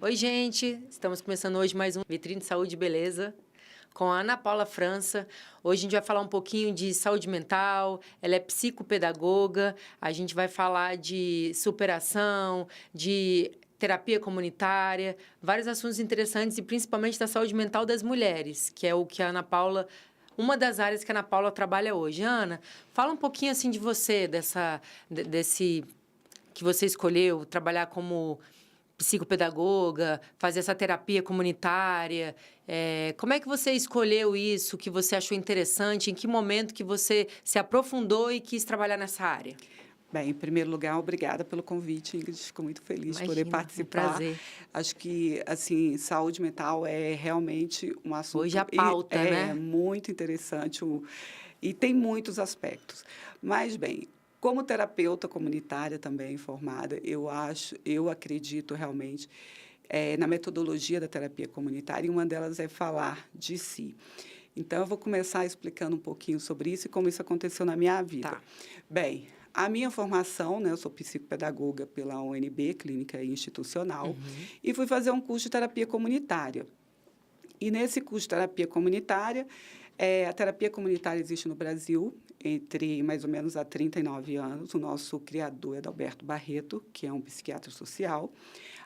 Oi, gente! Estamos começando hoje mais um Vitrine de Saúde e Beleza com a Ana Paula França. Hoje a gente vai falar um pouquinho de saúde mental, ela é psicopedagoga, a gente vai falar de superação, de terapia comunitária, vários assuntos interessantes e principalmente da saúde mental das mulheres, que é o que a Ana Paula, uma das áreas que a Ana Paula trabalha hoje. Ana, fala um pouquinho assim de você, desse que você escolheu trabalhar como psicopedagoga, fazer essa terapia comunitária. Como é que você escolheu isso, que você achou interessante? Em que momento que você se aprofundou e quis trabalhar nessa área? Bem, em primeiro lugar, obrigada pelo convite, Ingrid. Fico muito feliz de poder Imagina, um participar. prazer. Acho que, assim, saúde mental é realmente um Hoje assunto a pauta, né? muito interessante e tem muitos aspectos. Mas, bem, como terapeuta comunitária também formada, eu acredito realmente na metodologia da terapia comunitária, e uma delas é falar de si. Então, eu vou começar explicando um pouquinho sobre isso e como isso aconteceu na minha vida. Tá. Bem, a minha formação, né, eu sou psicopedagoga pela UNB, Clínica Institucional, e fui fazer um curso de terapia comunitária. E nesse curso de terapia comunitária, a terapia comunitária existe no Brasil entre mais ou menos há 39 anos. O nosso criador é Adalberto Barreto, que é um psiquiatra social.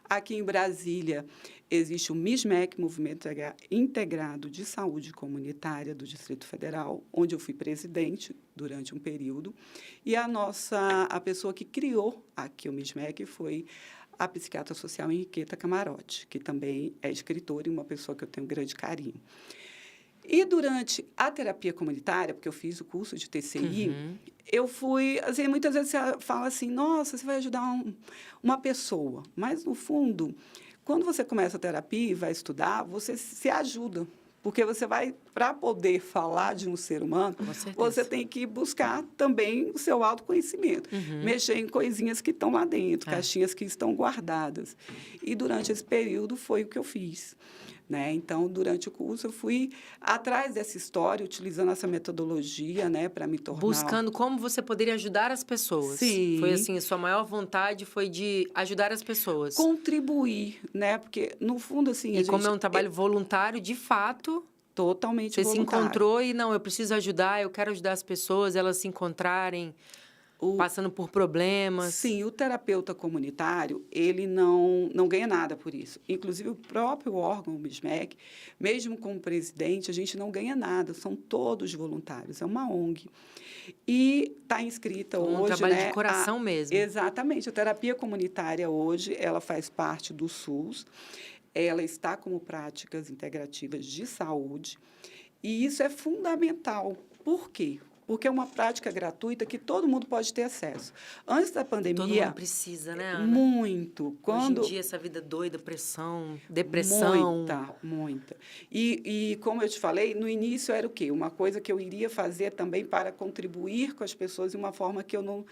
Aqui em Brasília existe o MISMEC, Movimento Integrado de Saúde Comunitária do Distrito Federal, onde eu fui presidente durante um período. E a pessoa que criou aqui o MISMEC foi a psiquiatra social Henriqueta Camarote, que também é escritora e uma pessoa que eu tenho grande carinho. E durante a terapia comunitária, porque eu fiz o curso de TCI, eu fui, assim, muitas vezes você fala assim, nossa, você vai ajudar uma pessoa. Mas, no fundo, quando você começa a terapia e vai estudar, você se ajuda. Porque você vai, para poder falar de um ser humano, você tem que buscar também o seu autoconhecimento. Mexer em coisinhas que estão lá dentro, caixinhas que estão guardadas. E, durante esse período, foi o que eu fiz. Né? Então, durante o curso, eu fui atrás dessa história, utilizando essa metodologia, né, para me tornar... Buscando como você poderia ajudar as pessoas. Sim. Foi assim, a sua maior vontade foi de ajudar as pessoas. Contribuir, né? Porque, no fundo, assim... E como é um trabalho voluntário, de fato... Totalmente você voluntário. se encontrou e, não, eu preciso ajudar, eu quero ajudar as pessoas, elas se encontrarem... passando por problemas. Sim, o terapeuta comunitário, ele não ganha nada por isso. Inclusive, o próprio órgão, o MISMEC, mesmo como presidente, a gente não ganha nada, são todos voluntários, é uma ONG. E está inscrita hoje... Um trabalho de coração mesmo. Exatamente. A terapia comunitária hoje, ela faz parte do SUS, ela está como práticas integrativas de saúde, e isso é fundamental. Por quê? Porque é uma prática gratuita que todo mundo pode ter acesso. Antes da pandemia... Todo mundo precisa, né, Ana? Muito. Hoje em dia, essa vida doida, depressão... Muita. E, como eu te falei, no início era o quê? Uma coisa que eu iria fazer também para contribuir com as pessoas de uma forma que eu não...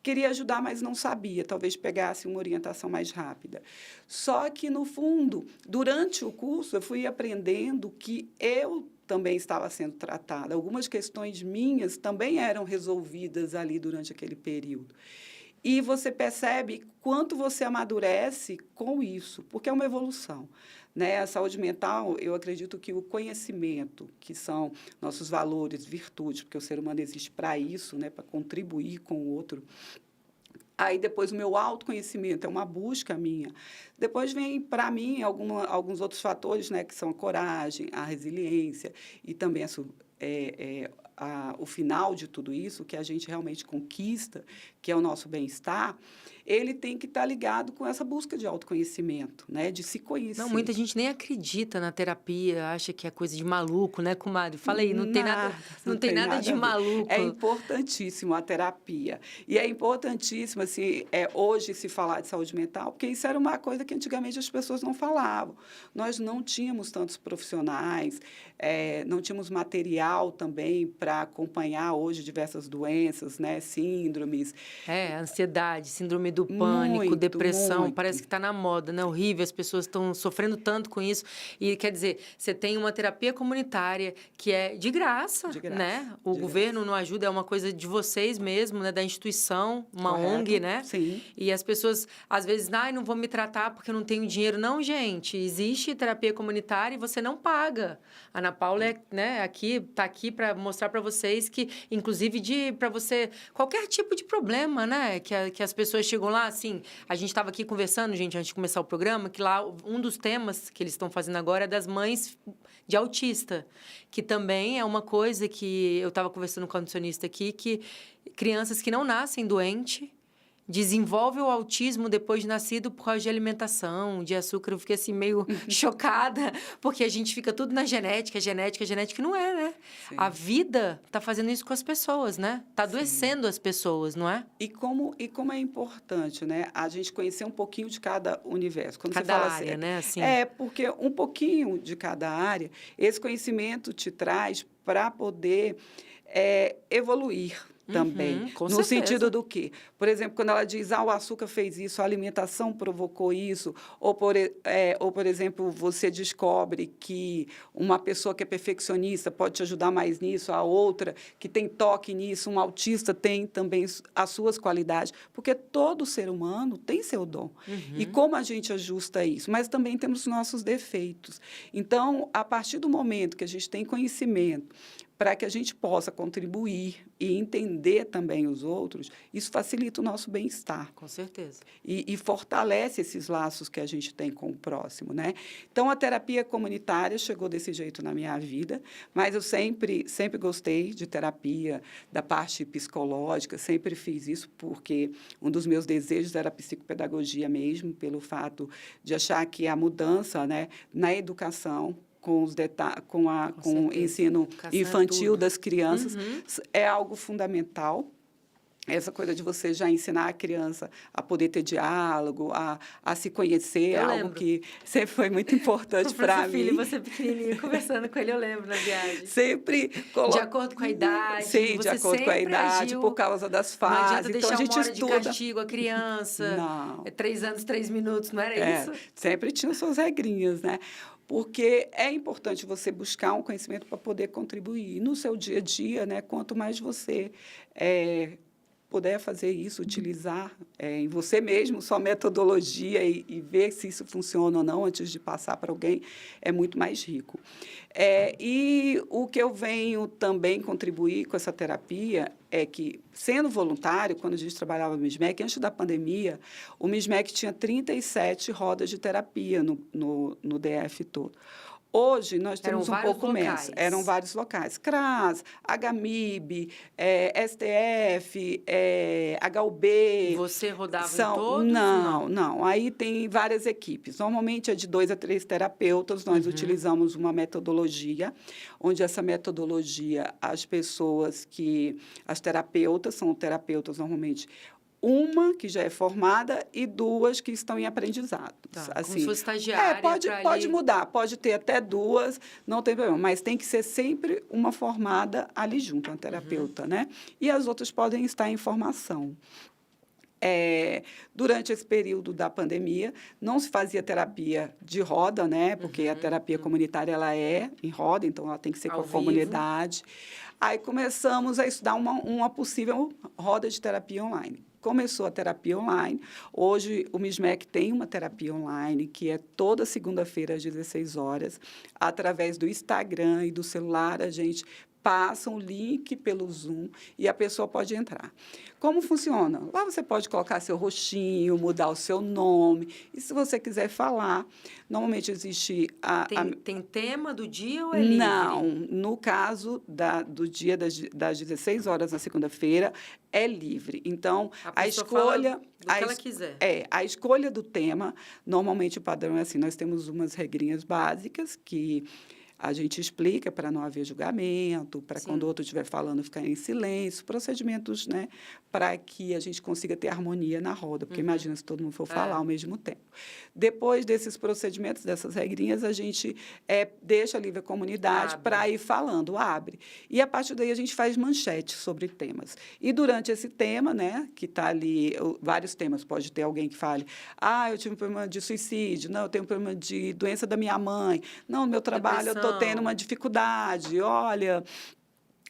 queria ajudar, mas não sabia. Talvez pegasse uma orientação mais rápida. Só que, no fundo, durante o curso, eu fui aprendendo que eu também estava sendo tratada. Algumas questões minhas também eram resolvidas ali durante aquele período. E você percebe quanto você amadurece com isso, porque é uma evolução. Né? A saúde mental, eu acredito que o conhecimento, que são nossos valores, virtudes, porque o ser humano existe para isso, né? Para contribuir com o outro. Aí, depois, o meu autoconhecimento é uma busca minha. Depois vem, para mim, alguns outros fatores, né, que são a coragem, a resiliência e também o final de tudo isso, que a gente realmente conquista, que é o nosso bem-estar, ele tem que estar ligado com essa busca de autoconhecimento, né, de se conhecer. Não, muita gente nem acredita na terapia, acha que é coisa de maluco, né, comadre? Fala aí, não tem nada de maluco. É importantíssimo a terapia. E é importantíssimo, assim, hoje se falar de saúde mental, porque isso era uma coisa que antigamente as pessoas não falavam. Nós não tínhamos tantos profissionais, não tínhamos material mental também para acompanhar hoje diversas doenças, né? Síndromes. Ansiedade, síndrome do pânico, Muito, depressão, muito. parece que está na moda, né? Horrível, as pessoas estão sofrendo tanto com isso. E, quer dizer, você tem uma terapia comunitária que é de graça, né? O governo não ajuda, é uma coisa de vocês mesmo, né? Da instituição, uma ONG, né? Sim. E as pessoas, às vezes, não vou me tratar porque eu não tenho dinheiro. Não, gente, existe terapia comunitária e você não paga. A Ana Paula está aqui para mostrar para vocês que, inclusive, para você, qualquer tipo de problema, né? Que as pessoas chegam lá, assim, a gente estava aqui conversando, gente, antes de começar o programa, que lá um dos temas que eles estão fazendo agora é das mães de autista, que também é uma coisa que eu estava conversando com a nutricionista aqui, que crianças que não nascem doentes desenvolve o autismo depois de nascido por causa de alimentação, de açúcar. Eu fiquei assim meio chocada, porque a gente fica tudo na genética, não é, né? Sim. A vida está fazendo isso com as pessoas, né? Está adoecendo as pessoas, não é? E como é importante, né? A gente conhecer um pouquinho de cada universo. Quando cada você fala área, assim, né? Assim. Porque um pouquinho de cada área, esse conhecimento te traz para poder evoluir também. Com no certeza. Sentido do quê? Por exemplo, quando ela diz, o açúcar fez isso, a alimentação provocou isso, ou, por exemplo, você descobre que uma pessoa que é perfeccionista pode te ajudar mais nisso, a outra que tem toque nisso, um autista tem também as suas qualidades, porque todo ser humano tem seu dom. E como a gente ajusta isso? Mas também temos nossos defeitos. Então, a partir do momento que a gente tem conhecimento, para que a gente possa contribuir e entender também os outros, isso facilita o nosso bem-estar. Com certeza. E fortalece esses laços que a gente tem com o próximo, né? Então, a terapia comunitária chegou desse jeito na minha vida, mas eu sempre gostei de terapia, da parte psicológica, sempre fiz isso porque um dos meus desejos era a psicopedagogia mesmo, pelo fato de achar que a mudança, né, na educação, com o ensino infantil das crianças, é algo fundamental. Essa coisa de você já ensinar a criança a poder ter diálogo, a se conhecer, algo que sempre foi muito importante para mim. Filho, você pequenininho, conversando com ele, eu lembro na viagem. Sempre de acordo com a idade. Sim, de acordo com a idade, por causa das fases. Não adianta deixar então, a gente uma hora estuda. de castigo a criança. Não. 3 anos, 3 minutos, não era isso? Sempre tinha suas regrinhas, né? Porque é importante você buscar um conhecimento para poder contribuir. No seu dia a dia, né, quanto mais você puder fazer isso, utilizar em você mesmo sua metodologia e ver se isso funciona ou não antes de passar para alguém, é muito mais rico. E o que eu venho também contribuir com essa terapia é que, sendo voluntário, quando a gente trabalhava no MISMEC, antes da pandemia, o MISMEC tinha 37 rodas de terapia no DF todo. Hoje, nós temos um pouco menos. Eram vários locais. CRAS, HMIB, STF, HUB. Você rodava em todos? Não. Aí tem várias equipes. Normalmente, é de 2 a 3 terapeutas. Nós utilizamos uma metodologia, onde essa metodologia, as terapeutas, são terapeutas normalmente, uma que já é formada e 2 que estão em aprendizado. Assim, como se fosse estagiária. Pode mudar, pode ter até 2, não tem problema, mas tem que ser sempre uma formada ali junto, uma terapeuta, né? E as outras podem estar em formação. Durante esse período da pandemia, não se fazia terapia de roda, né? Porque a terapia comunitária ela é em roda, então ela tem que ser com a comunidade. Aí começamos a estudar uma possível roda de terapia online. Começou a terapia online. Hoje, o MISMEC tem uma terapia online, que é toda segunda-feira, às 16 horas. Através do Instagram e do celular, a gente passa um link pelo Zoom e a pessoa pode entrar. Como funciona? Lá você pode colocar seu rostinho, mudar o seu nome. E se você quiser falar, normalmente existe... Tem tema do dia ou é livre? Não. No caso do dia das 16 horas na segunda-feira, é livre. Então, a escolha... Do que ela quiser. A escolha do tema, normalmente o padrão é assim, nós temos umas regrinhas básicas que... A gente explica para não haver julgamento, para quando o outro estiver falando ficar em silêncio, procedimentos, né, para que a gente consiga ter harmonia na roda, porque imagina se todo mundo for falar ao mesmo tempo. Depois desses procedimentos, dessas regrinhas, a gente deixa livre a comunidade para ir falando, abre. E, a partir daí, a gente faz manchete sobre temas. E, durante esse tema, né, que está ali, vários temas, pode ter alguém que fale, eu tive um problema de suicídio, não, eu tenho um problema de doença da minha mãe, não, no meu trabalho eu estou tendo uma dificuldade, olha,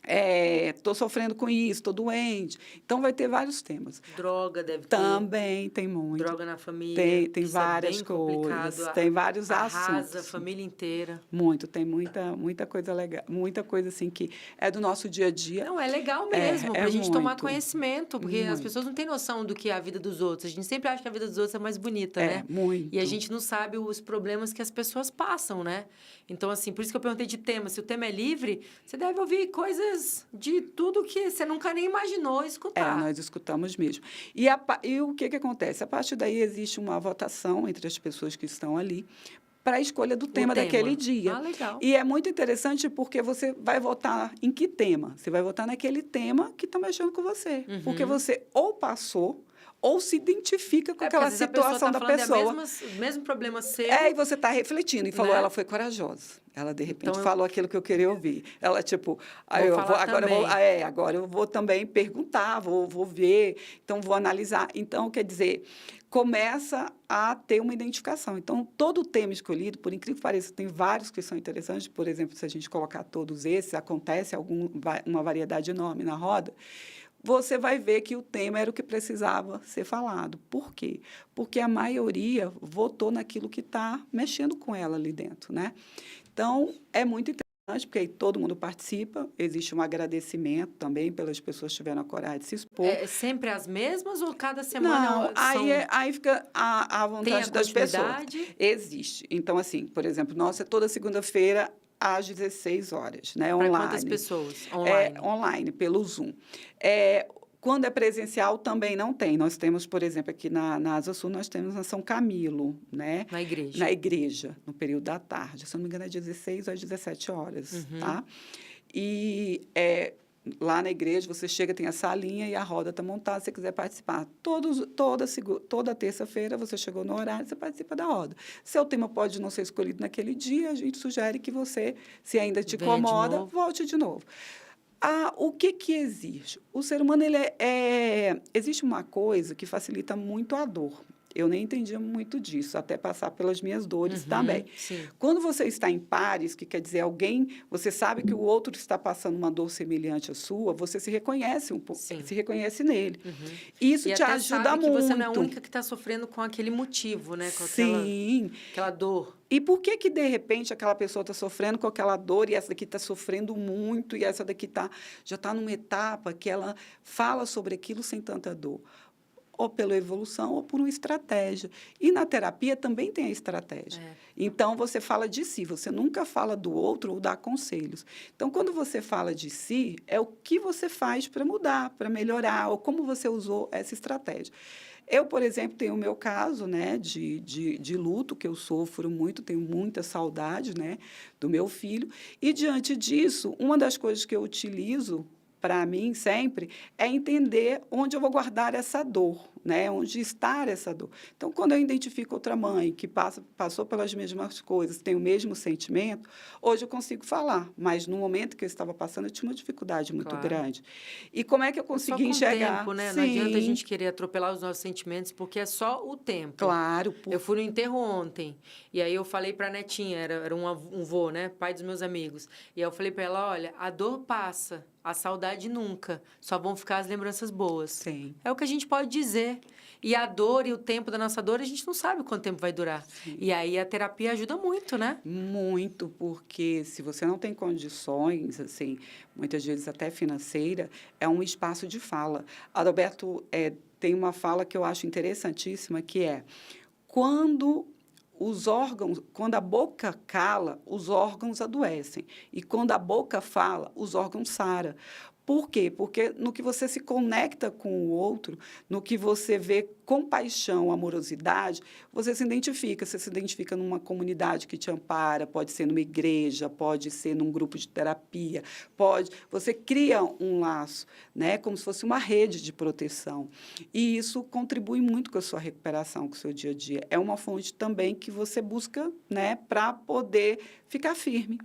estou sofrendo com isso, estou doente. Então, vai ter vários temas. Droga deve ter. Também tem muito. Droga na família. Tem várias coisas. Tem vários assuntos. Arrasa a família inteira. Muito. Tem muita coisa legal. Muita coisa, assim, que é do nosso dia a dia. Não, é legal mesmo, para a gente tomar conhecimento. Porque muito. As pessoas não têm noção do que é a vida dos outros. A gente sempre acha que a vida dos outros é mais bonita, né? Muito. E a gente não sabe os problemas que as pessoas passam, né? Então, assim, por isso que eu perguntei de tema. Se o tema é livre, você deve ouvir coisas de tudo que você nunca nem imaginou escutar. Nós escutamos mesmo. E o que acontece? A partir daí, existe uma votação entre as pessoas que estão ali para a escolha do tema daquele dia. Legal. E é muito interessante porque você vai votar em que tema? Você vai votar naquele tema que está mexendo com você. Porque você ou passou ou se identifica com aquela situação da pessoa. O mesmo problema seu. E você está refletindo. E falou, ela foi corajosa. Ela, de repente, falou aquilo que eu queria ouvir. Ela, tipo, agora eu vou também perguntar, vou ver, então vou analisar. Então, quer dizer, começa a ter uma identificação. Então, todo o tema escolhido, por incrível que pareça, tem vários que são interessantes. Por exemplo, se a gente colocar todos esses, acontece uma variedade enorme na roda. Você vai ver que o tema era o que precisava ser falado. Por quê? Porque a maioria votou naquilo que está mexendo com ela ali dentro, né? Então, é muito interessante, porque aí todo mundo participa, existe um agradecimento também pelas pessoas que tiveram a coragem de se expor. É sempre as mesmas ou cada semana? Não, aí fica a vontade das pessoas. Existe. Então, assim, por exemplo, nossa, toda segunda-feira, às 16 horas, né? Online. Para quantas pessoas? Online? Online, pelo Zoom. Quando é presencial, também não tem. Nós temos, por exemplo, aqui na Asa Sul, nós temos na São Camilo, né? Na igreja. Na igreja, no período da tarde. Se não me engano, é 16 às 17 horas, tá? E lá na igreja, você chega, tem a salinha e a roda está montada, se você quiser participar. Toda terça-feira, você chegou no horário, você participa da roda. Seu tema pode não ser escolhido naquele dia, a gente sugere que você, se ainda te incomoda, volte de novo. O que existe? O ser humano, existe uma coisa que facilita muito a dor. Eu nem entendia muito disso, até passar pelas minhas dores também. Sim. Quando você está em pares, que quer dizer você sabe que o outro está passando uma dor semelhante à sua, você se reconhece um pouco, se reconhece nele. Isso te ajuda muito. E você não é a única que está sofrendo com aquele motivo, né? Com aquela dor. E por que, de repente, aquela pessoa está sofrendo com aquela dor e essa daqui está sofrendo muito e essa daqui já está numa etapa que ela fala sobre aquilo sem tanta dor? Ou pela evolução, ou por uma estratégia. E na terapia também tem a estratégia. Então, você fala de si, você nunca fala do outro ou dá conselhos. Então, quando você fala de si, é o que você faz para mudar, para melhorar, ou como você usou essa estratégia. Eu, por exemplo, tenho o meu caso, né, de luto, que eu sofro muito, tenho muita saudade, né, do meu filho. E, diante disso, uma das coisas que eu utilizo para mim, sempre, é entender onde eu vou guardar essa dor, né? Onde está essa dor. Então, quando eu identifico outra mãe que passou pelas mesmas coisas, tem o mesmo sentimento, hoje eu consigo falar, mas no momento que eu estava passando, eu tinha uma dificuldade muito grande. E como é que eu consegui enxergar? Tempo, né? Sim. Não adianta a gente querer atropelar os nossos sentimentos, porque é só o tempo. Claro. Eu fui no enterro ontem, e aí eu falei para a netinha, era um vô, né? Pai dos meus amigos. E aí eu falei para ela, olha, a dor passa, a saudade nunca. Só vão ficar as lembranças boas. Sim. É o que a gente pode dizer. E a dor e o tempo da nossa dor, a gente não sabe quanto tempo vai durar. Sim. E aí a terapia ajuda muito, né? Muito, porque se você não tem condições, assim, muitas vezes até financeira, é um espaço de fala. Adalberto tem uma fala que eu acho interessantíssima, que é quando a boca cala, os órgãos adoecem. E quando a boca fala, os órgãos saram. Por quê? Porque no que você se conecta com o outro, no que você vê compaixão, amorosidade, você se identifica. Você se identifica numa comunidade que te ampara, pode ser numa igreja, pode ser num grupo de terapia, você cria um laço, né? Como se fosse uma rede de proteção. E isso contribui muito com a sua recuperação, com o seu dia a dia. É uma fonte também que você busca, né, para poder ficar firme.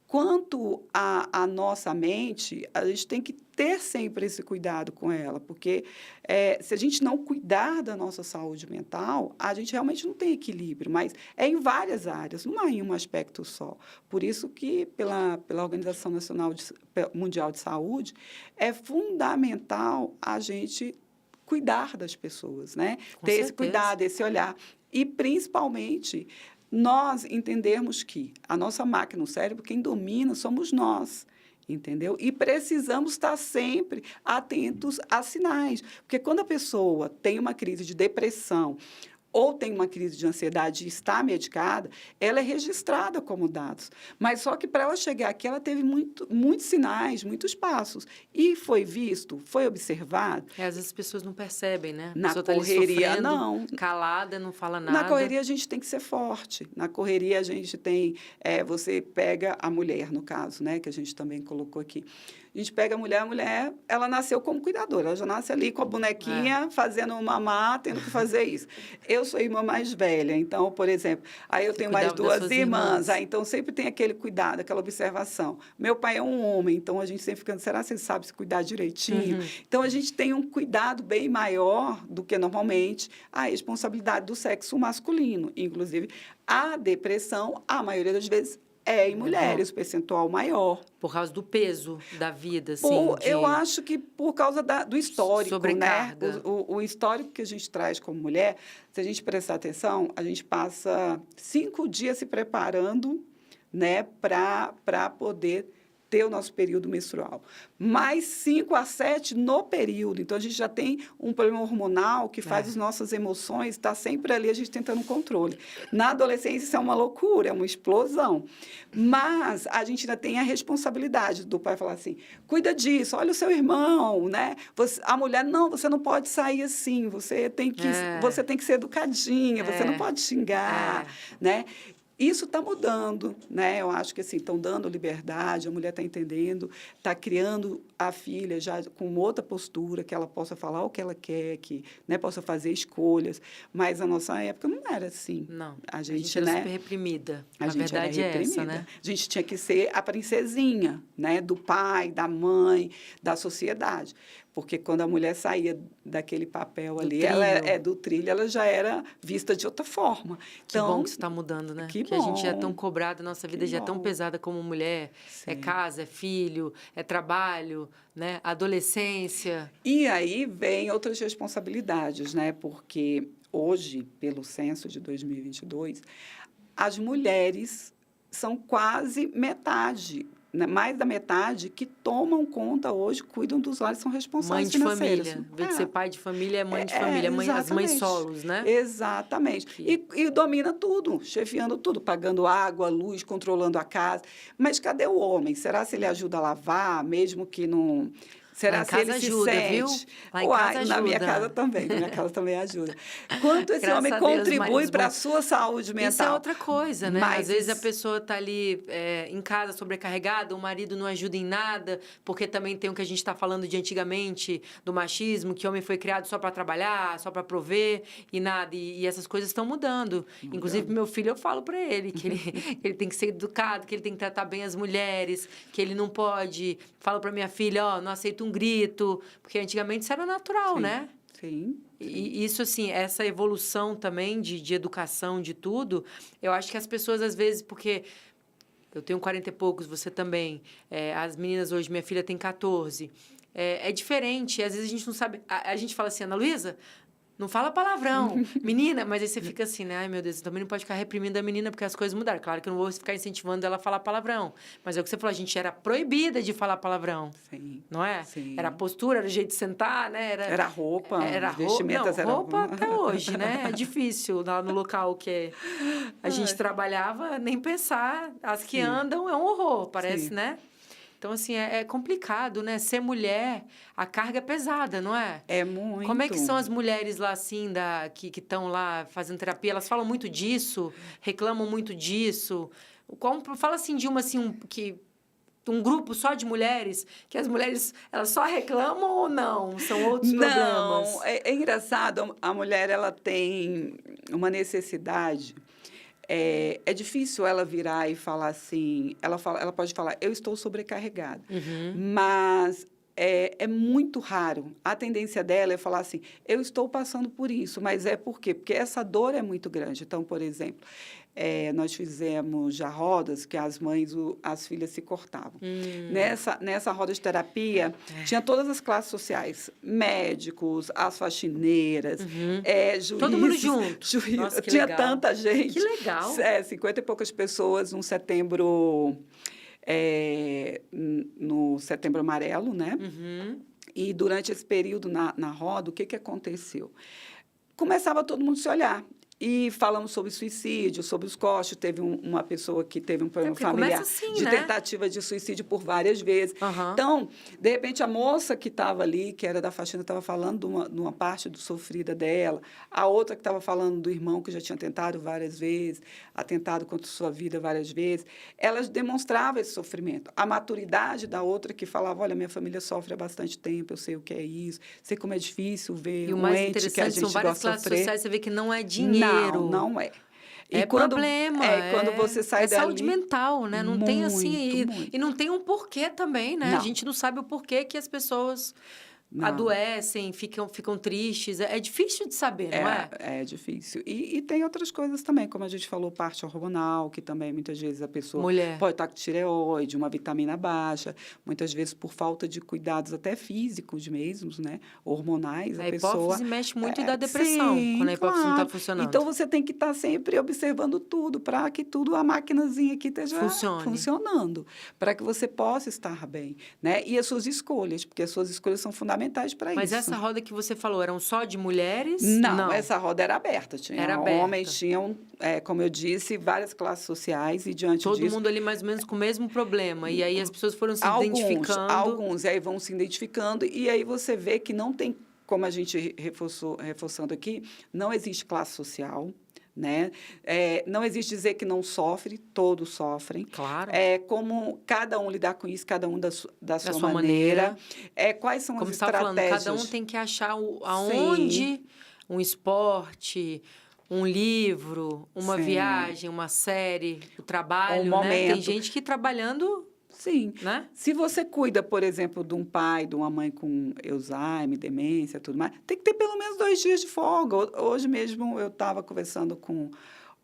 Quanto à nossa mente, a gente tem que ter sempre esse cuidado com ela, porque se a gente não cuidar da nossa saúde mental, a gente realmente não tem equilíbrio, mas é em várias áreas, não é em um aspecto só. Por isso que, pela Organização Mundial de Saúde, é fundamental a gente cuidar das pessoas, né? Com Ter certeza. esse cuidado, esse olhar. E, principalmente, nós entendermos que a nossa máquina, o cérebro, quem domina somos nós, entendeu? E precisamos estar sempre atentos a sinais. Porque quando a pessoa tem uma crise de depressão ou tem uma crise de ansiedade e está medicada, ela é registrada como dados. Mas só que para ela chegar aqui, ela teve muitos sinais, muitos passos. E foi visto, foi observado. Às vezes as pessoas não percebem, né? A Na pessoa tá ali correria, sofrendo, não. calada, não fala nada. Na correria, a gente tem que ser forte. Na correria, a gente tem... você pega a mulher, no caso, né, que a gente também colocou aqui. A gente pega a mulher, ela nasceu como cuidadora. Ela já nasce ali com a bonequinha, fazendo mamar, tendo que fazer isso. Eu sou irmã mais velha, então, por exemplo, aí eu tenho mais duas irmãs. Aí, então, sempre tem aquele cuidado, aquela observação. Meu pai é um homem, então a gente sempre fica, será que ele sabe se cuidar direitinho? Então, a gente tem um cuidado bem maior do que normalmente a responsabilidade do sexo masculino. Inclusive, a depressão, a maioria das vezes, é em mulheres, percentual maior. Por causa do peso da vida, assim? Eu acho que por causa do histórico, sobrecarga. né? O histórico que a gente traz como mulher, se a gente prestar atenção, a gente passa 5 dias se preparando, né, para poder ter o nosso período menstrual. Mais 5 a 7 no período. Então, a gente já tem um problema hormonal que faz as nossas emoções estar sempre ali, a gente tentando controle. Na adolescência, isso é uma loucura, é uma explosão. Mas a gente ainda tem a responsabilidade do pai falar assim, cuida disso, olha o seu irmão, né? A mulher, não, você não pode sair assim, você tem que ser educadinha, você não pode xingar, né? Isso está mudando, né? Eu acho que assim, estão dando liberdade, a mulher está entendendo, está criando a filha já com outra postura, que ela possa falar o que ela quer, que, né, possa fazer escolhas. Mas na nossa época não era assim. Não. A gente era né, super reprimida. A gente verdade era reprimida. É essa, né? A gente tinha que ser a princesinha, né? Do pai, da mãe, da sociedade. Porque quando a mulher saía daquele papel ali, do trilho, ela já era vista de outra forma. Então, que bom que isso está mudando, né? Que a gente já é tão cobrada, a nossa vida já é tão pesada como mulher. Sim. É casa, é filho, é trabalho, né? Adolescência. E aí vem outras responsabilidades, né? Porque hoje, pelo censo de 2022, as mulheres são quase metade, né? Mais da metade que tomam conta hoje, cuidam dos lares, são responsáveis financeiros. Mãe de família. Em vez de ser pai de família, é mãe de família. As mães solos, né? Exatamente. E domina tudo, chefiando tudo, pagando água, luz, controlando a casa. Mas cadê o homem? Será se ele ajuda a lavar, mesmo que não... Será se ele ajuda, se sente? viu? Lá em casa ajuda. Na minha casa também ajuda. Quanto esse homem contribui para a sua saúde mental? Isso é outra coisa, né? Mas às vezes a pessoa está ali em casa sobrecarregada, o marido não ajuda em nada, porque também tem o que a gente está falando de antigamente, do machismo, que o homem foi criado só para trabalhar, só para prover e nada. E essas coisas estão mudando. Inclusive, meu filho, eu falo para ele que ele tem que ser educado, que ele tem que tratar bem as mulheres, que ele não pode... Falo para minha filha, não aceito um grito, porque antigamente isso era natural, né? Sim. E isso, assim, essa evolução também de educação, de tudo, eu acho que as pessoas, às vezes, porque eu tenho 40 e poucos, você também, as meninas hoje, minha filha tem 14, é diferente, às vezes a gente não sabe, a gente fala assim, Ana Luísa, não fala palavrão, menina, mas aí você fica assim, né? Ai, meu Deus, também não pode ficar reprimindo a menina porque as coisas mudaram. Claro que eu não vou ficar incentivando ela a falar palavrão. Mas é o que você falou, a gente era proibida de falar palavrão. Sim. Não é? Sim. Era a postura, era o jeito de sentar, né? Era roupa, vestimentas. Não, roupa até hoje, né? É difícil lá no local que a gente trabalhava, nem pensar. As que andam é um horror, parece, né? Então, assim, é complicado, né? Ser mulher, a carga é pesada, não é? É muito. Como é que são as mulheres lá, assim, que estão lá fazendo terapia? Elas falam muito disso? Reclamam muito disso? Fala, assim, de uma, assim, um grupo só de mulheres, que as mulheres, elas só reclamam ou não? São outros problemas? Não, é engraçado, a mulher, ela tem uma necessidade. É difícil ela virar e falar assim, ela pode falar, eu estou sobrecarregada, mas é muito raro. A tendência dela é falar assim, eu estou passando por isso, mas é por quê? Porque essa dor é muito grande. Então, por exemplo, nós fizemos já rodas que as mães, as filhas se cortavam. Nessa roda de terapia, tinha todas as classes sociais, médicos, as faxineiras, juízes. Todo mundo junto. Juízes. Nossa, que tinha legal. tanta gente. Que legal. 50 e poucas pessoas no setembro, no Setembro Amarelo, né? E durante esse período na roda, o que aconteceu? Começava todo mundo a se olhar. E falamos sobre suicídio, sobre os cortes. Teve uma pessoa que teve um problema familiar assim, de né? tentativa de suicídio por várias vezes. Então, de repente, a moça que estava ali, que era da faxina, estava falando de uma parte do sofrida dela. A outra que estava falando do irmão que já tinha tentado várias vezes, atentado contra sua vida várias vezes. Elas demonstravam esse sofrimento. A maturidade da outra que falava, olha, minha família sofre há bastante tempo, eu sei o que é isso, sei como é difícil ver um ente que a gente são várias gosta de classes sofrer. sociais, você vê que não é dinheiro. Não é. E problema. Quando você sai dali... saúde mental, né? Não tem assim... muito. E não tem um porquê também, né? Não. A gente não sabe o porquê que as pessoas adoecem, ficam tristes. É difícil de saber, não é? É difícil. E tem outras coisas também, como a gente falou, parte hormonal, que também muitas vezes a pessoa pode estar com tireoide, uma vitamina baixa, muitas vezes por falta de cuidados até físicos mesmos, né? Hormonais, a hipófise mexe muito e dá depressão, sim, quando a hipófise não está funcionando. Então, você tem que estar sempre observando tudo, para que tudo, a maquinazinha aqui esteja funcionando, para que você possa estar bem, né? E as suas escolhas, porque as suas escolhas são fundamentais para isso. Mas essa roda que você falou, eram só de mulheres? Não, essa roda era aberta. Era aberta. Homens tinham, como eu disse, várias classes sociais e diante disso... Todo mundo ali mais ou menos com o mesmo problema. E aí as pessoas foram se identificando. Alguns, e aí vão se identificando. E aí você vê que não tem, como a gente reforçando aqui, não existe classe social, né? Não existe dizer que não sofre, todos sofrem. Claro. Como cada um lidar com isso, cada um da sua maneira. Quais são as estratégias? Como você estava falando, cada um tem que achar aonde um esporte, um livro, uma viagem, uma série, o trabalho, né? Tem gente que trabalhando... Sim. Né? Se você cuida, por exemplo, de um pai, de uma mãe com Alzheimer, demência, tudo mais, tem que ter pelo menos 2 dias de folga. Hoje mesmo eu estava conversando com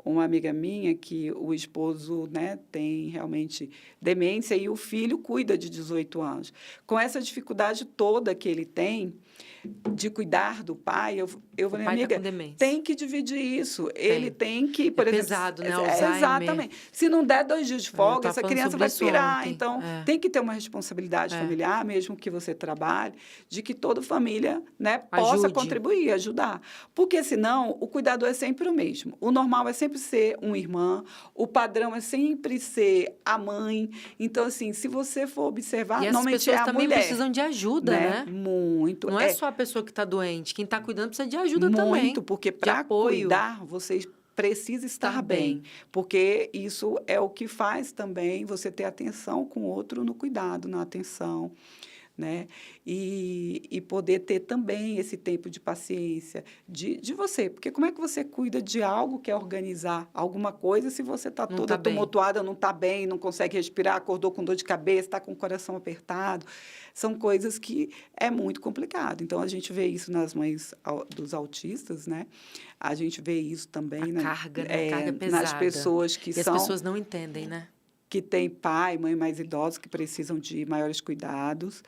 uma amiga minha que o esposo, né, tem realmente demência e o filho cuida de 18 anos. Com essa dificuldade toda que ele tem de cuidar do pai, eu falei, amiga, tem que dividir isso. Ele tem que, por exemplo... pesado, né? Alzheimer. Exatamente. Se não der 2 dias de folga, essa criança vai pirar. Ontem. Então, tem que ter uma responsabilidade familiar, mesmo que você trabalhe, de que toda família, né, possa contribuir, ajudar. Porque, senão, o cuidador é sempre o mesmo. O normal é sempre ser uma irmã, o padrão é sempre ser a mãe. Então, assim, se você for observar, normalmente é a mulher. E essas pessoas também precisam de ajuda, né? Muito. Não é só a pessoa que está doente. Quem está cuidando precisa de ajuda também. Muito, porque para cuidar, você precisa estar bem. Porque isso é o que faz também você ter atenção com o outro no cuidado, na atenção. Né? E poder ter também esse tempo de paciência de você. Porque como é que você cuida de algo que é organizar alguma coisa se você está toda tumultuada, não está bem, não consegue respirar, acordou com dor de cabeça, está com o coração apertado? São coisas que é muito complicado. Então, a gente vê isso nas mães dos autistas, né? A gente vê isso também a carga é pesada. Nas pessoas que são... as pessoas não entendem, né? Que tem pai, mãe mais idosos que precisam de maiores cuidados.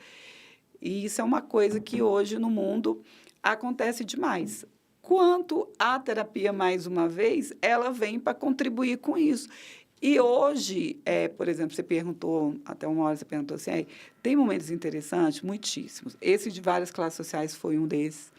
E isso é uma coisa que hoje no mundo acontece demais. Quanto à terapia, mais uma vez, ela vem para contribuir com isso. E hoje, por exemplo, você perguntou, até uma hora você perguntou assim, tem momentos interessantes? Muitíssimos. Esse de várias classes sociais foi um desses,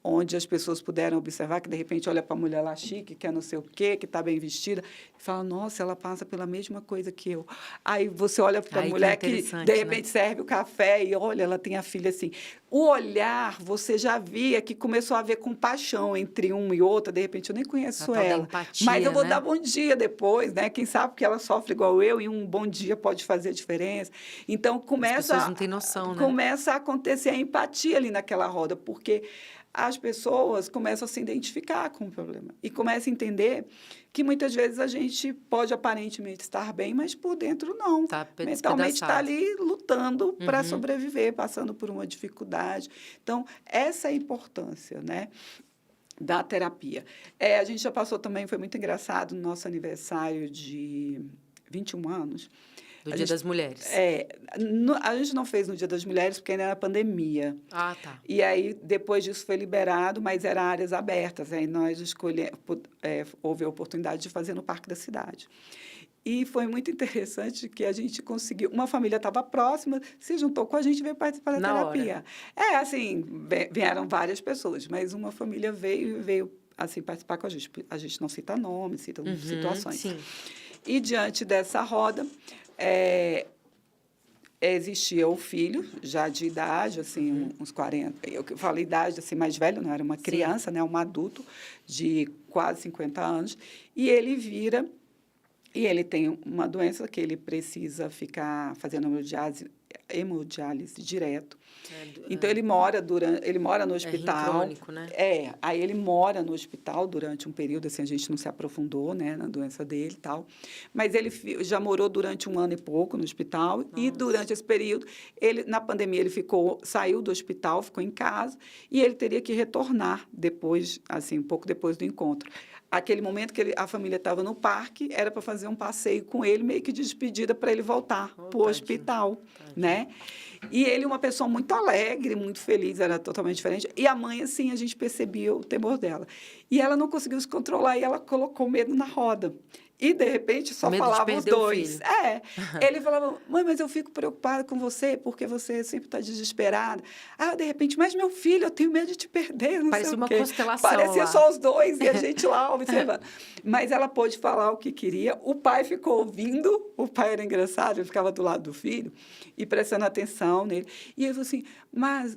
onde as pessoas puderam observar que, de repente, olha para a mulher lá chique, que é não sei o quê, que está bem vestida, e fala, nossa, ela passa pela mesma coisa que eu. Aí você olha para a mulher que, de repente, serve o café e, olha, ela tem a filha assim. O olhar, você já via que começou a haver compaixão entre um e outra. De repente, eu nem conheço ela, empatia, mas eu vou né? dar bom dia depois, né? Quem sabe que ela sofre igual eu e um bom dia pode fazer a diferença. Então, As pessoas não têm noção, né? começa a acontecer a empatia ali naquela roda, porque as pessoas começam a se identificar com o problema e começam a entender que muitas vezes a gente pode aparentemente estar bem, mas por dentro não. Tá mentalmente está ali lutando para sobreviver, passando por uma dificuldade. Então, essa é a importância, né, da terapia. A gente já passou também, foi muito engraçado, no nosso aniversário de 21 anos, do Dia das Mulheres. A gente não fez no Dia das Mulheres porque ainda era pandemia. Ah, tá. E aí, depois disso, foi liberado, mas eram áreas abertas. Aí nós houve a oportunidade de fazer no Parque da Cidade. E foi muito interessante que a gente conseguiu... Uma família estava próxima, se juntou com a gente e veio participar da terapia. Assim, vieram várias pessoas, mas uma família veio assim, participar com a gente. A gente não cita nomes, cita situações. Sim. E, diante dessa roda... existia o filho, já de idade, assim, uns 40... Eu falei idade, assim, mais velho, não era uma criança, né, um adulto de quase 50 anos. E ele vira... E ele tem uma doença que ele precisa ficar fazendo hemodiálise direto. Então, ele mora no hospital. É rim crônico, né? Aí ele mora no hospital durante um período, assim, a gente não se aprofundou, né, na doença dele e tal. Mas ele já morou durante 1 ano e pouco no hospital. Nossa. E durante esse período, na pandemia, ele saiu do hospital, ficou em casa, e ele teria que retornar depois, assim, um pouco depois do encontro. Aquele momento que a família estava no parque, era para fazer um passeio com ele, meio que de despedida para ele voltar para o hospital, né? E ele, uma pessoa muito alegre, muito feliz, era totalmente diferente. E a mãe, assim, a gente percebia o temor dela. E ela não conseguiu se controlar e ela colocou medo na roda. E, de repente, só falavam os dois. Ele falava, mãe, mas eu fico preocupada com você, porque você sempre está desesperada. De repente, mas meu filho, eu tenho medo de te perder, não Parecia sei uma o quê. constelação Parecia lá. só os dois e a gente lá observando. Mas ela pôde falar o que queria. O pai ficou ouvindo. O pai era engraçado, ele ficava do lado do filho e prestando atenção nele. E ele falou assim, mas,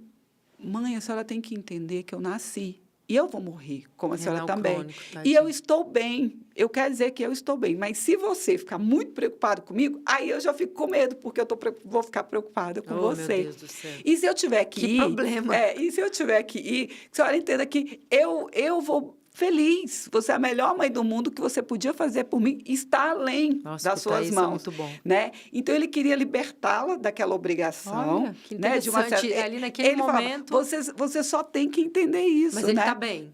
mãe, a senhora tem que entender que eu nasci. E eu vou morrer, como a senhora também. Crônico, e eu estou bem. Eu quero dizer que eu estou bem. Mas se você ficar muito preocupado comigo, aí eu já fico com medo, porque vou ficar preocupada com você. Meu Deus do céu. E se eu tiver que ir... Que problema. E se eu tiver que ir, que a senhora entenda que eu vou... feliz. Você é a melhor mãe do mundo, que você podia fazer por mim está além das suas mãos. Isso é muito bom. Né? Então, ele queria libertá-la daquela obrigação. Olha, que interessante. Né? De uma certa... Ali naquele momento... Falava, você só tem que entender isso. Mas ele né? está bem.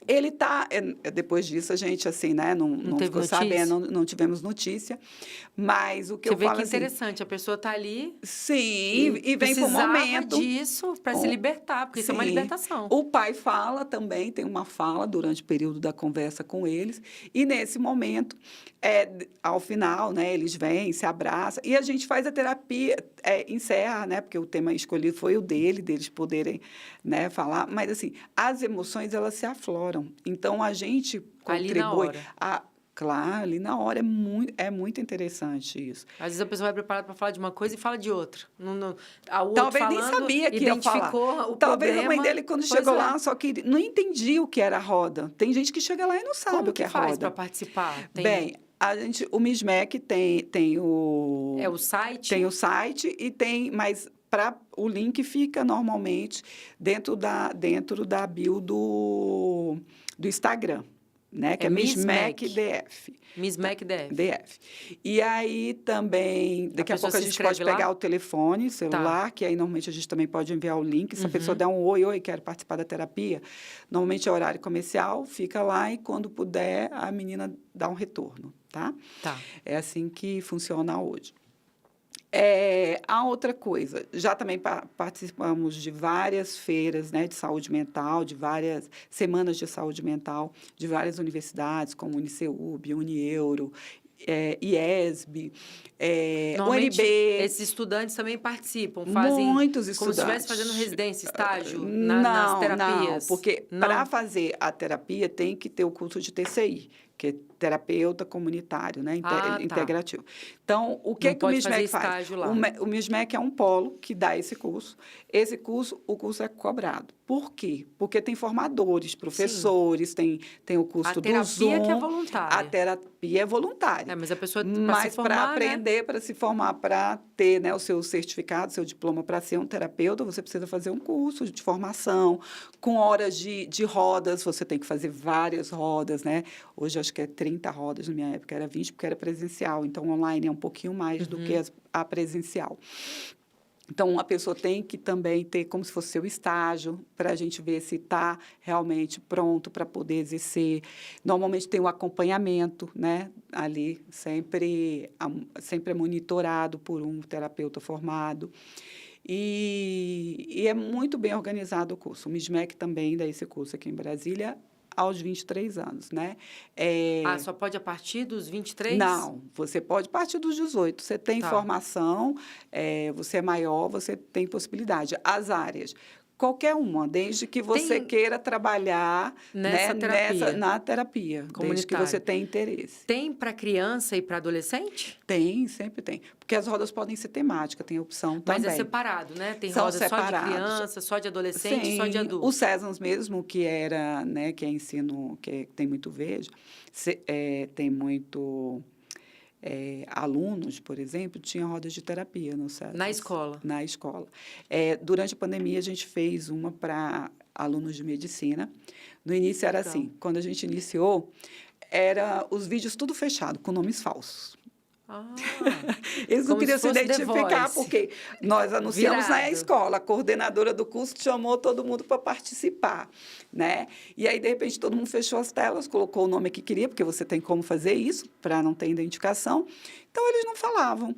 Ele está... Depois disso, a gente, assim, né? Não ficou sabendo, não tivemos notícia. Mas o que você eu falo... Você vê que interessante. A pessoa está ali... Sim, e vem para o momento... disso para se libertar, porque isso é uma libertação. O pai fala também, tem uma fala durante o período da conversa com eles. E, nesse momento, ao final, né? Eles vêm, se abraçam. E a gente faz a terapia, encerra, né? Porque o tema escolhido foi o deles poderem, né, falar. Mas, assim, as emoções, elas se afloram. Então, a gente contribui... Ali na hora. Claro, ali na hora é muito interessante isso. Às vezes a pessoa vai preparada para falar de uma coisa e fala de outra. Talvez nem sabia que ia falar. Talvez a mãe dele, quando chegou lá, só que não entendia o que era a roda. Tem gente que chega lá e não sabe o que é roda. Como faz para participar? Bem, o MISMEC tem o... É o site? Tem o site e tem... Mas o link fica normalmente dentro da bio do Instagram. Né? Que é MISMEC DF. MISMEC DF. E aí também, daqui a pouco a gente pode pegar o telefone, celular, que aí normalmente a gente também pode enviar o link. Se a pessoa der um oi, quero participar da terapia, normalmente é horário comercial, fica lá e quando puder a menina dá um retorno, tá? É assim que funciona hoje. A outra coisa, já também participamos de várias feiras, né, de saúde mental, de várias semanas de saúde mental, de várias universidades, como Uniceub, Unieuro, IESB, Normalmente, UNB. esses estudantes também participam, fazem Muitos como se estudantes. estivesse fazendo residência, estágio nas terapias. Não, porque para fazer a terapia tem que ter o curso de TCI, que é terapeuta comunitário, né? Integrativo. Então, o que o MISMEC faz? O MISMEC é um polo que dá esse curso. O curso é cobrado. Por quê? Porque tem formadores, professores, tem o curso do Zoom. A terapia que é voluntária. A terapia é voluntária. Mas a pessoa, mas para aprender, para se formar, para ter, né, o seu certificado, seu diploma para ser um terapeuta, você precisa fazer um curso de formação, com horas de rodas, você tem que fazer várias rodas, né? Hoje acho que é 30 rodas, na minha época era 20, porque era presencial. Então, online é um pouquinho mais do que a presencial. Então, a pessoa tem que também ter como se fosse seu estágio, para a gente ver se está realmente pronto para poder exercer. Normalmente tem um acompanhamento, né? Ali, sempre é monitorado por um terapeuta formado. E é muito bem organizado o curso. O MISMEC também dá esse curso aqui em Brasília, aos 23 anos, né? Só pode a partir dos 23? Não, você pode a partir dos 18. Você tem formação, você é maior, você tem possibilidade. As áreas, qualquer uma, desde que você queira trabalhar na terapia, desde que você tenha interesse. Tem para criança e para adolescente? Tem, sempre tem. Porque as rodas podem ser temáticas, tem a opção também. Mas é separado, né? Tem São roda separados. Só de criança, só de adolescente, Sim, só de adulto. O Sesams mesmo, que era, né, que é ensino, tem muito verde, tem muito... alunos, por exemplo, tinham rodas de terapia no Sesams. Na escola? Na escola. Durante a pandemia, a gente fez uma para alunos de medicina. No início era assim, quando a gente iniciou, os vídeos tudo fechado, com nomes falsos. Eles não queriam se identificar, porque nós anunciamos na escola, a coordenadora do curso chamou todo mundo para participar, né? E aí, de repente, todo mundo fechou as telas, colocou o nome que queria, porque você tem como fazer isso, para não ter identificação. Então, eles não falavam.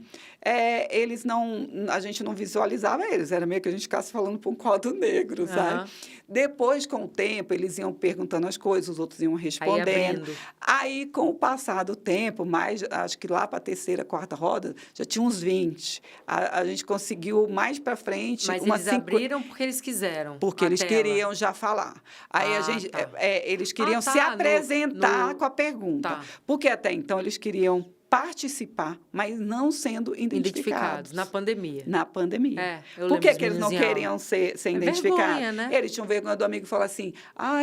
A gente não visualizava eles, era meio que a gente ficasse falando para um quadro negro, sabe? Depois, com o tempo, eles iam perguntando as coisas, os outros iam respondendo. Aí, com o passar do tempo, acho que lá para a terceira, quarta roda, já tinha uns 20. A gente conseguiu mais para frente. Mas eles abriram porque eles quiseram. Porque eles queriam já falar. Aí eles queriam se apresentar com a pergunta. Porque até então eles queriam participar, mas não sendo identificados. Na pandemia. Na pandemia. Por que eles não queriam ser identificados? Vergonha, né? Eles tinham vergonha do amigo falar assim,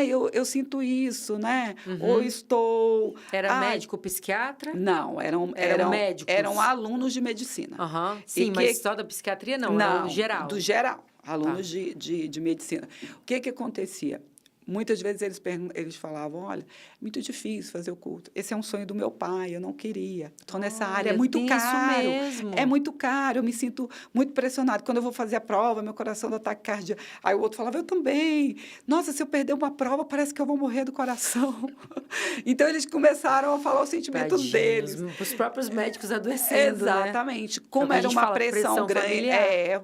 eu sinto isso, né? Ou estou... Era médico, psiquiatra? Não, eram médicos. Eram alunos de medicina. Sim, mas só da psiquiatria não, era geral. Do geral, alunos de medicina. O que acontecia? Muitas vezes eles falavam, olha, é muito difícil fazer o culto. Esse é um sonho do meu pai, eu não queria. Estou nessa área, é muito caro. Isso mesmo. É muito caro, eu me sinto muito pressionado. Quando eu vou fazer a prova, meu coração dá taquicardia. Aí o outro falava, eu também. Nossa, se eu perder uma prova, parece que eu vou morrer do coração. Então, eles começaram a falar os sentimentos deles. Os próprios médicos adoecendo, Exatamente. Né? Como era uma pressão grande.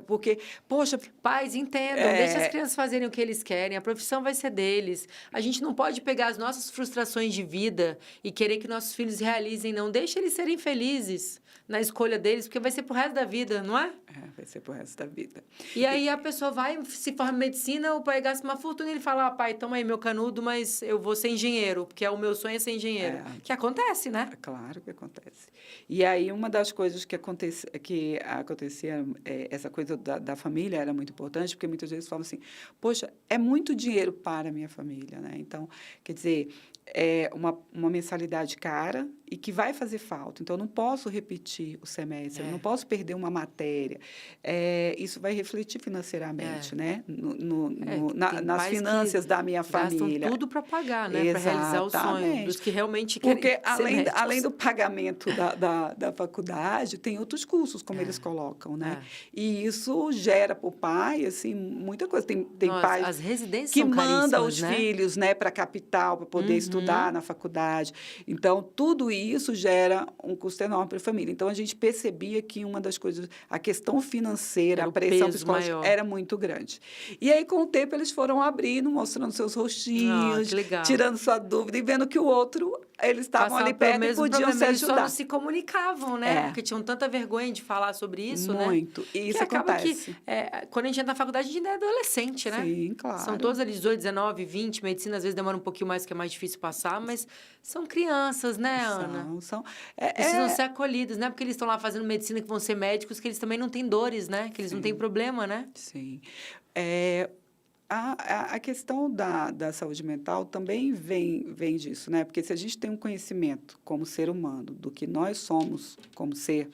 Porque, poxa... Pais, entendam, deixa as crianças fazerem o que eles querem, a profissão vai ser deles. A gente não pode pegar as nossas frustrações de vida e querer que nossos filhos realizem, não. Deixa eles serem felizes na escolha deles, porque vai ser pro resto da vida, não é? Vai ser pro resto da vida. E aí a pessoa vai, se forma em medicina, o pai gasta uma fortuna e ele fala, pai, toma aí meu canudo, mas eu vou ser engenheiro, porque o meu sonho é ser engenheiro. Que acontece, né? Claro que acontece. E aí, uma das coisas que acontecia, essa coisa da família era muito importante, porque muitas vezes falavam assim, poxa, é muito dinheiro para a minha família, né? Então, quer dizer, é uma mensalidade cara e que vai fazer falta. Então, eu não posso repetir o semestre, eu não posso perder uma matéria. Isso vai refletir financeiramente, né? Nas finanças da minha família. Gastam tudo para pagar, né? Para realizar o sonho dos que realmente querem ser médicos. Além do pagamento da faculdade, tem outros cursos, como eles colocam, né? E isso gera para o pai, assim, muita coisa. Tem pais as residências que são mandam os né? filhos, né, para a capital, para poder estudar na faculdade. Então, tudo isso gera um custo enorme para a família. Então, a gente percebia que uma das coisas, a questão financeira, a pressão psicológica era muito grande. E aí, com o tempo, eles foram abrindo, mostrando seus rostinhos, tirando sua dúvida e vendo que o outro eles estavam ali Passavam pelo perto e mesmo podiam problema, se eles só ajudar. não se comunicavam, né? É. Porque tinham tanta vergonha de falar sobre isso, né? Muito. E Que isso acaba acontece. que, quando a gente entra na faculdade, a gente ainda é adolescente, né? Sim, São claro. todos ali 18, 19, 20. Medicina, às vezes, demora um pouquinho mais, que é mais difícil passar, mas são crianças, né, Ana? São. Precisam ser acolhidos, não é porque eles estão lá fazendo medicina que vão ser médicos, que eles também não têm dores, né? Que eles não têm problema, né? Sim. A questão da saúde mental também vem disso, né? Porque se a gente tem um conhecimento como ser humano do que nós somos como ser,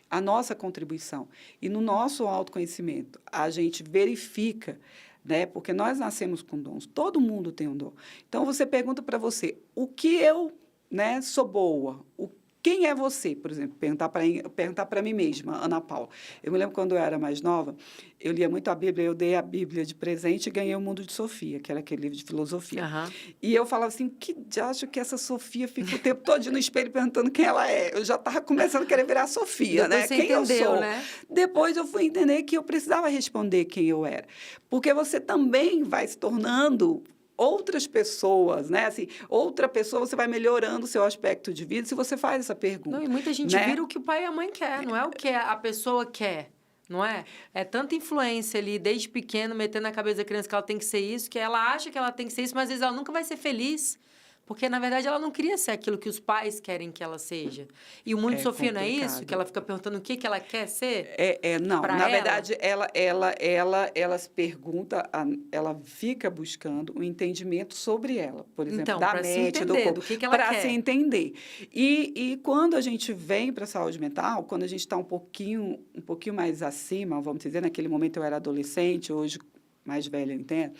a nossa contribuição, e no nosso autoconhecimento a gente verifica, né? Porque nós nascemos com dons, todo mundo tem um dom. Então, você pergunta para você, o que eu, né, sou boa? Quem é você, por exemplo? Perguntar para mim mesma, Ana Paula. Eu me lembro quando eu era mais nova, eu lia muito a Bíblia, eu dei a Bíblia de presente e ganhei o Mundo de Sofia, que era aquele livro de filosofia. Aham. E eu falava assim, que acho que essa Sofia fica o tempo todo no espelho perguntando quem ela é. Eu já estava começando a querer virar Sofia, Depois né? você Quem eu entendeu, sou. né? Depois eu fui entender que eu precisava responder quem eu era. Porque você também vai se tornando outras pessoas, né? Assim, outra pessoa, você vai melhorando o seu aspecto de vida se você faz essa pergunta. Não, e muita gente né? vira o que o pai e a mãe quer, não é o que a pessoa quer, não é? É tanta influência ali, desde pequeno, metendo na cabeça da criança que ela tem que ser isso, que ela acha que ela tem que ser isso, mas às vezes ela nunca vai ser feliz. Porque, na verdade, ela não queria ser aquilo que os pais querem que ela seja. E o mundo de Sofia não é isso? complicado. Que ela fica perguntando o que ela quer ser? Não, Pra na ela? verdade, ela se pergunta, ela fica buscando um entendimento sobre ela, por exemplo, Então, da pra se mente, do entender, corpo, do que ela para quer. se entender. E quando a gente vem para a saúde mental, quando a gente está um pouquinho mais acima, vamos dizer, naquele momento eu era adolescente, hoje mais velha, eu entendo,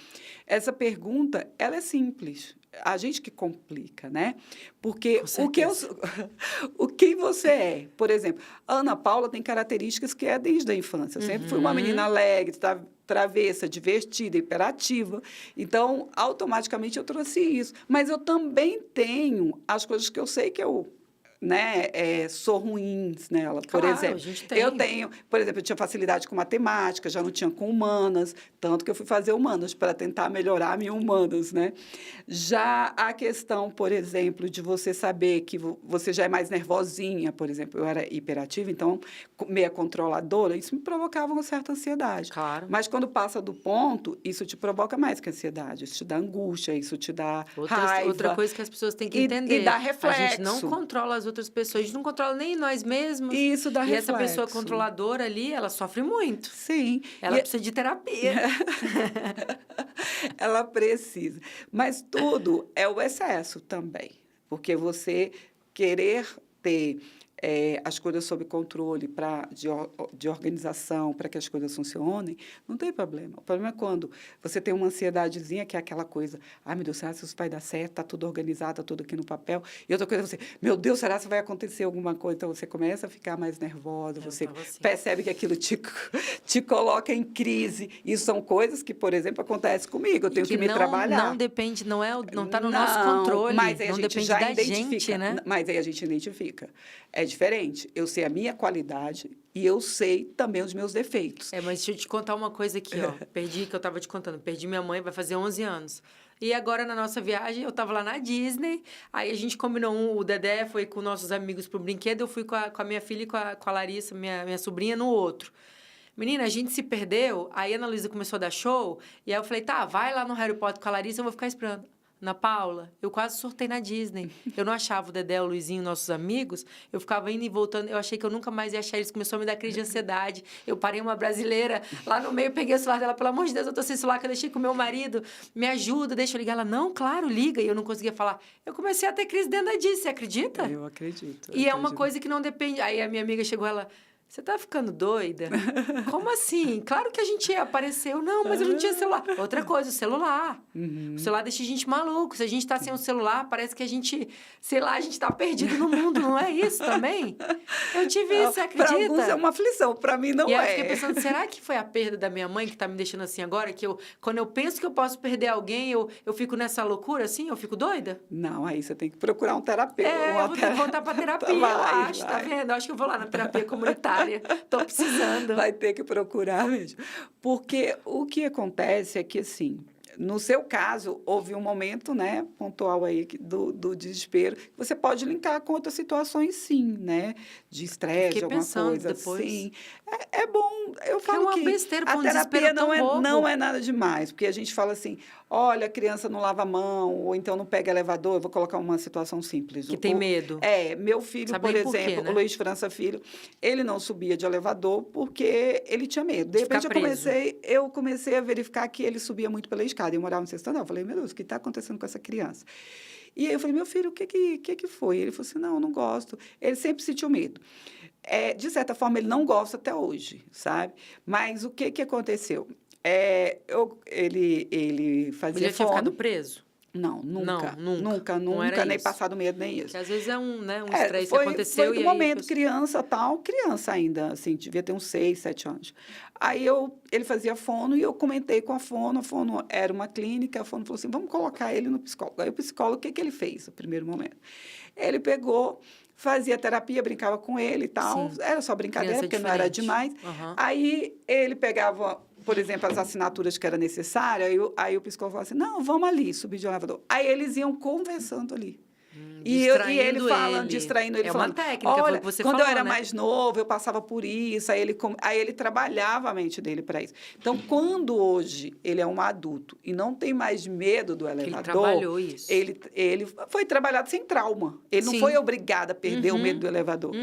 essa pergunta, ela é simples. A gente que complica, né? Porque Com quem você é, por exemplo, a Ana Paula tem características que é desde a infância. Eu sempre fui uma menina alegre, travessa, divertida, hiperativa. Então, automaticamente eu trouxe isso. Mas eu também tenho as coisas que eu sei que eu, né, sou ruins nela. Por Claro, exemplo, a gente eu tem. tenho, por exemplo, eu tinha facilidade com matemática, já não tinha com humanas, tanto que eu fui fazer humanas para tentar melhorar a minha humanas, né? Já a questão, por exemplo, de você saber que você já é mais nervosinha, por exemplo, eu era hiperativa, então meia controladora, isso me provocava uma certa ansiedade. Claro. Mas quando passa do ponto, isso te provoca mais que ansiedade, isso te dá angústia, isso te dá raiva. Outra coisa que as pessoas têm que E entender. dá A gente não reflexo. controla as outras pessoas, a gente não controla nem nós mesmos. E isso dá E reflexo. essa pessoa controladora ali, ela sofre muito. Sim. Ela precisa de terapia. Ela precisa. Mas tudo é o excesso também. Porque você querer ter as coisas sob controle de organização, para que as coisas funcionem, não tem problema. O problema é quando você tem uma ansiedadezinha, que é aquela coisa, ai, meu Deus, será que isso vai dar certo? Está tudo organizado, está tudo aqui no papel. E outra coisa, você, meu Deus, será que vai acontecer alguma coisa? Então, você começa a ficar mais nervosa, você percebe que aquilo te coloca em crise. E são coisas que, por exemplo, acontecem comigo. Eu tenho que me trabalhar. Não depende, não está no nosso controle. Mas aí não depende da gente, né? Mas aí a gente identifica. É diferente. Eu sei a minha qualidade e eu sei também os meus defeitos. Mas deixa eu te contar uma coisa aqui, ó. Perdi, que eu estava te contando. Perdi minha mãe, vai fazer 11 anos. E agora, na nossa viagem, eu estava lá na Disney. Aí a gente combinou, o Dedé foi com nossos amigos pro brinquedo, eu fui com a minha filha e com a Larissa, minha sobrinha, no outro. Menina, a gente se perdeu, aí a Ana Luísa começou a dar show, e aí eu falei, tá, vai lá no Harry Potter com a Larissa, eu vou ficar esperando. Ana Paula, eu quase surtei na Disney. Eu não achava o Dedé, o Luizinho, nossos amigos. Eu ficava indo e voltando. Eu achei que eu nunca mais ia achar eles. Começou a me dar crise de ansiedade. Eu parei uma brasileira lá no meio, peguei o celular dela. Pelo amor de Deus, eu tô sem celular que eu deixei com o meu marido. Me ajuda, deixa eu ligar. Ela, não, claro, liga. E eu não conseguia falar. Eu comecei a ter crise dentro da Disney, você acredita? Eu acredito. E é uma coisa que não depende. Aí a minha amiga chegou, ela... Você tá ficando doida? Como assim? Claro que a gente ia aparecer. Não, mas eu não tinha celular. Outra coisa, o celular. O celular deixa a gente maluco. Se a gente tá sem o celular, parece que a gente... Sei lá, a gente tá perdido no mundo. Não é isso também? Eu tive isso, você acredita? Para alguns é uma aflição, para mim não é. E aí é. eu fiquei pensando, será que foi a perda da minha mãe que tá me deixando assim agora? Que quando eu penso que eu posso perder alguém, eu fico nessa loucura assim? Eu fico doida? Não, aí você tem que procurar um terapeuta. Eu vou ter que voltar pra terapia, eu acho. Tá vendo? Eu acho que eu vou lá na terapia comunitária. Tô precisando. Vai ter que procurar mesmo. Porque o que acontece é que, assim, no seu caso, houve um momento, né, pontual aí do desespero. Você pode linkar com outras situações, sim, né? De estresse, de alguma coisa. Depois. Sim. É bom, eu falo uma que besteira, a um terapia tão bobo. não é nada demais, porque a gente fala assim, olha, a criança não lava a mão, ou então não pega elevador, eu vou colocar uma situação simples. Que tem medo. Meu filho, Sabe por nem por exemplo, quê, né? o Luiz França Filho, ele não subia de elevador porque ele tinha medo. De repente, eu comecei a verificar que ele subia muito pela escada. Eu morava no sexto andar. Eu falei, meu Deus, o que está acontecendo com essa criança? E aí eu falei, meu filho, o que foi? Ele falou assim, não, eu não gosto. Ele sempre sentiu medo. De certa forma, ele não gosta até hoje, sabe? Mas o que aconteceu? Ele fazia Ele já tinha ficado preso? Não, nunca, nem passado medo, nem isso. Porque às vezes um estresse que aconteceu foi do momento, criança ainda, assim, devia ter uns 6, 7 anos. Aí ele fazia fono e eu comentei com a fono era uma clínica, a fono falou assim, vamos colocar ele no psicólogo. Aí o psicólogo, o que ele fez no primeiro momento? Ele pegou, fazia terapia, brincava com ele e tal, Sim. Era só brincadeira, Criança porque diferente. Não era demais. Uhum. Aí ele pegava, por exemplo, as assinaturas que era necessária, aí o psicólogo falava assim, não, vamos ali, subir de elevador. Aí eles iam conversando ali. E ele falando, distraindo ele, falando, uma técnica, olha, foi o que você quando falou, eu era né? mais novo, eu passava por isso, aí ele trabalhava a mente dele para isso. Então, quando hoje ele é um adulto e não tem mais medo do elevador, ele trabalhou isso. Ele foi trabalhado sem trauma. Ele não foi obrigado a perder o medo do elevador.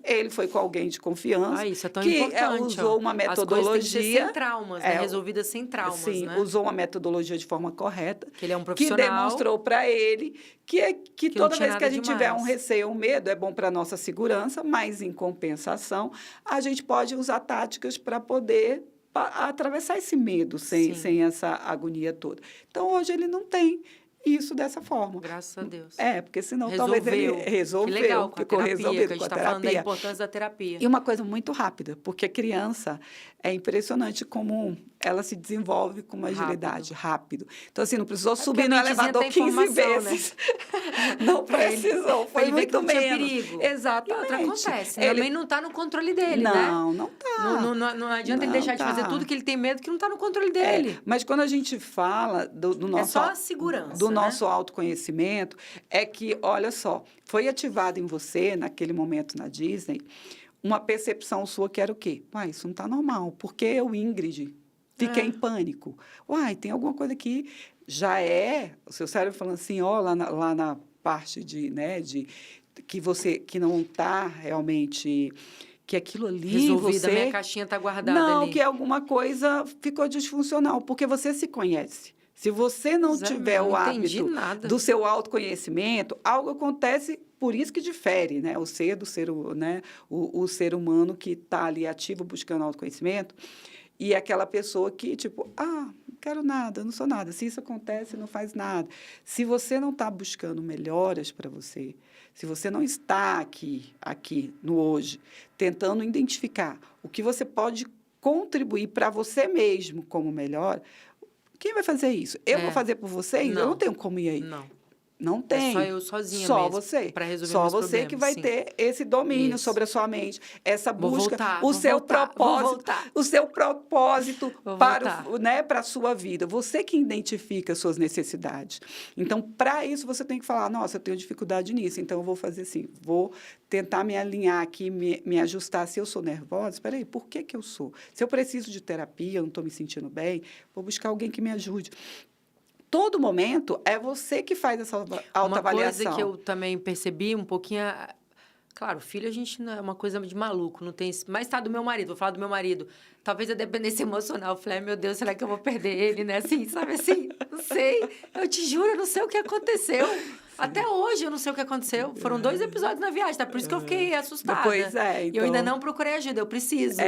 Ele foi com alguém de confiança isso é tão que importante, usou uma metodologia... As coisas têm que ser sem traumas, né? Resolvidas sem traumas, sim, né? usou uma metodologia de forma correta. Que ele é um profissional. Que demonstrou para ele que toda vez que a gente tiver um receio, um medo, é bom para a nossa segurança, mas, em compensação, a gente pode usar táticas para poder atravessar esse medo sem essa agonia toda. Então, hoje, ele não tem isso dessa forma. Graças a Deus. Porque senão talvez ele resolveu. Que legal, com a ficou terapia, resolvido que a gente com a está terapia. falando da importância da terapia. E uma coisa muito rápida, porque a criança é impressionante como ela se desenvolve com uma agilidade rápido. Então, assim, não precisou subir no elevador 15 vezes. Né? Não precisou, foi muito menos. Perigo. Exatamente. E outra acontece, também não está no controle dele, né? Não está. Não adianta ele deixar de fazer tudo que ele tem medo, que não está no controle dele. Mas quando a gente fala do nosso... É só a segurança, do nosso autoconhecimento, é que, olha só, foi ativado em você, naquele momento na Disney, uma percepção sua que era o quê? Isso não está normal. Porque eu, Ingrid, fiquei em pânico. Tem alguma coisa que já o seu cérebro falando assim, lá na parte de que não está realmente... que aquilo ali resolvida, minha caixinha está guardada ali. Não, que alguma coisa ficou disfuncional, porque você se conhece. Se você não tiver o hábito do seu autoconhecimento, algo acontece, por isso que difere, né? O ser humano que está ali ativo buscando autoconhecimento e aquela pessoa que, não quero nada, não sou nada. Se isso acontece, não faz nada. Se você não está buscando melhoras para você, se você não está aqui no hoje, tentando identificar o que você pode contribuir para você mesmo como melhor, quem vai fazer isso? Eu vou fazer por vocês? Eu não tenho como ir aí. Não tem. É só eu sozinha só mesmo. Você. Para resolver só meus você problemas, que vai ter esse domínio sobre a sua mente, essa busca, o seu propósito para a sua vida. Você que identifica as suas necessidades. Então, para isso, você tem que falar, nossa, eu tenho dificuldade nisso, então eu vou fazer assim, vou tentar me alinhar aqui, me ajustar. Se eu sou nervosa, espera aí, por que eu sou? Se eu preciso de terapia, eu não estou me sentindo bem, vou buscar alguém que me ajude. Todo momento é você que faz essa autoavaliação. Uma coisa que eu também percebi um pouquinho... Claro, filho a gente não é uma coisa de maluco, não tem... Mas tá do meu marido, vou falar do meu marido. Talvez a dependência emocional. Eu falei, meu Deus, será que eu vou perder ele, né? Assim, sabe assim? Não sei. Eu te juro, eu não sei o que aconteceu. Até hoje eu não sei o que aconteceu. Foram 2 episódios na viagem, tá? Por isso que eu fiquei assustada. Pois é, então... E eu ainda não procurei ajuda, eu preciso.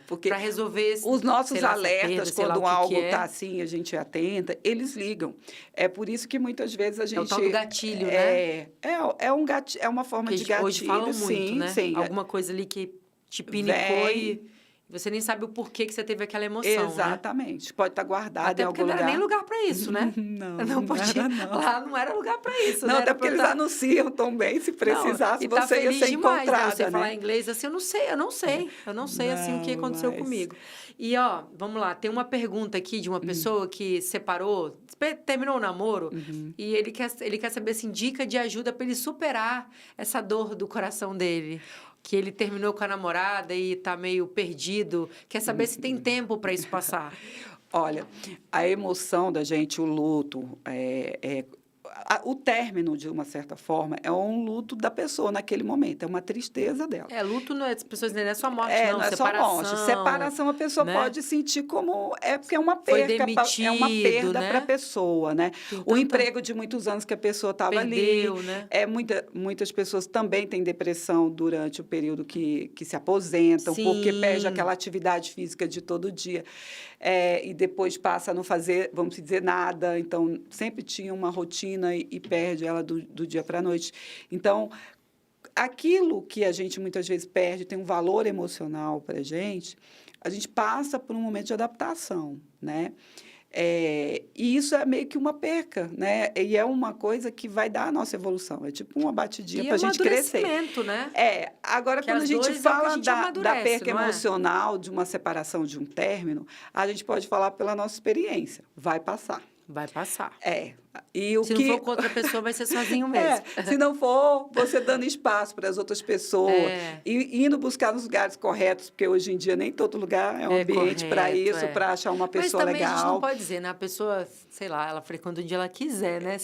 Porque... Para resolver... Os nossos alertas, quando algo está assim, a gente atenta, eles ligam. É por isso que muitas vezes a gente... É o tal do gatilho, né? É uma forma de gatilho. Hoje falam muito, sim, né? Sim. Alguma coisa ali que te pinicou e Você nem sabe o porquê que você teve aquela emoção, Exatamente. Né? Pode estar guardado até em algum porque lugar. não era nem lugar para isso, né? Não podia. Era, não. Lá não era lugar para isso, não, né? Até porque eles anunciam também, se precisasse, não, você ia ser demais, encontrada, né? Você né? falar inglês assim, eu não sei assim o que aconteceu comigo. E, ó, vamos lá, tem uma pergunta aqui de uma pessoa que separou, terminou o namoro, e ele quer saber, assim, dica de ajuda para ele superar essa dor do coração dele. Que ele terminou com a namorada e tá meio perdido. Quer saber se tem tempo para isso passar. Olha, a emoção da gente, o luto, o término, de uma certa forma, é um luto da pessoa naquele momento, é uma tristeza dela. Luto não é, as pessoas não é só morte, não é separação. Só morte. Separação a pessoa, né? Pode sentir como... porque é uma perda. Demitido, é uma perda, né? Para a pessoa, né? O emprego de muitos anos que a pessoa estava ali. Né? Muitas pessoas também têm depressão durante o período que se aposentam, sim, porque perde aquela atividade física de todo dia. E depois passa a não fazer, vamos dizer, nada. Então, sempre tinha uma rotina e perde ela do dia para a noite. Então, aquilo que a gente muitas vezes perde tem um valor emocional para a gente passa por um momento de adaptação, né? E isso é meio que uma perca, né? E é uma coisa que vai dar a nossa evolução. É tipo uma batidinha para a gente crescer. Né? Agora, que quando a gente fala da perca emocional, de uma separação, de um término, a gente pode falar pela nossa experiência. Vai passar. Vai passar. E se não for com outra pessoa, vai ser sozinho mesmo. Se não for, você dando espaço para as outras pessoas e indo buscar nos lugares corretos, porque hoje em dia nem todo lugar é um ambiente para isso, para achar uma pessoa legal. Mas também a gente não pode dizer, né? A pessoa, sei lá, ela frequenta onde ela quiser, né?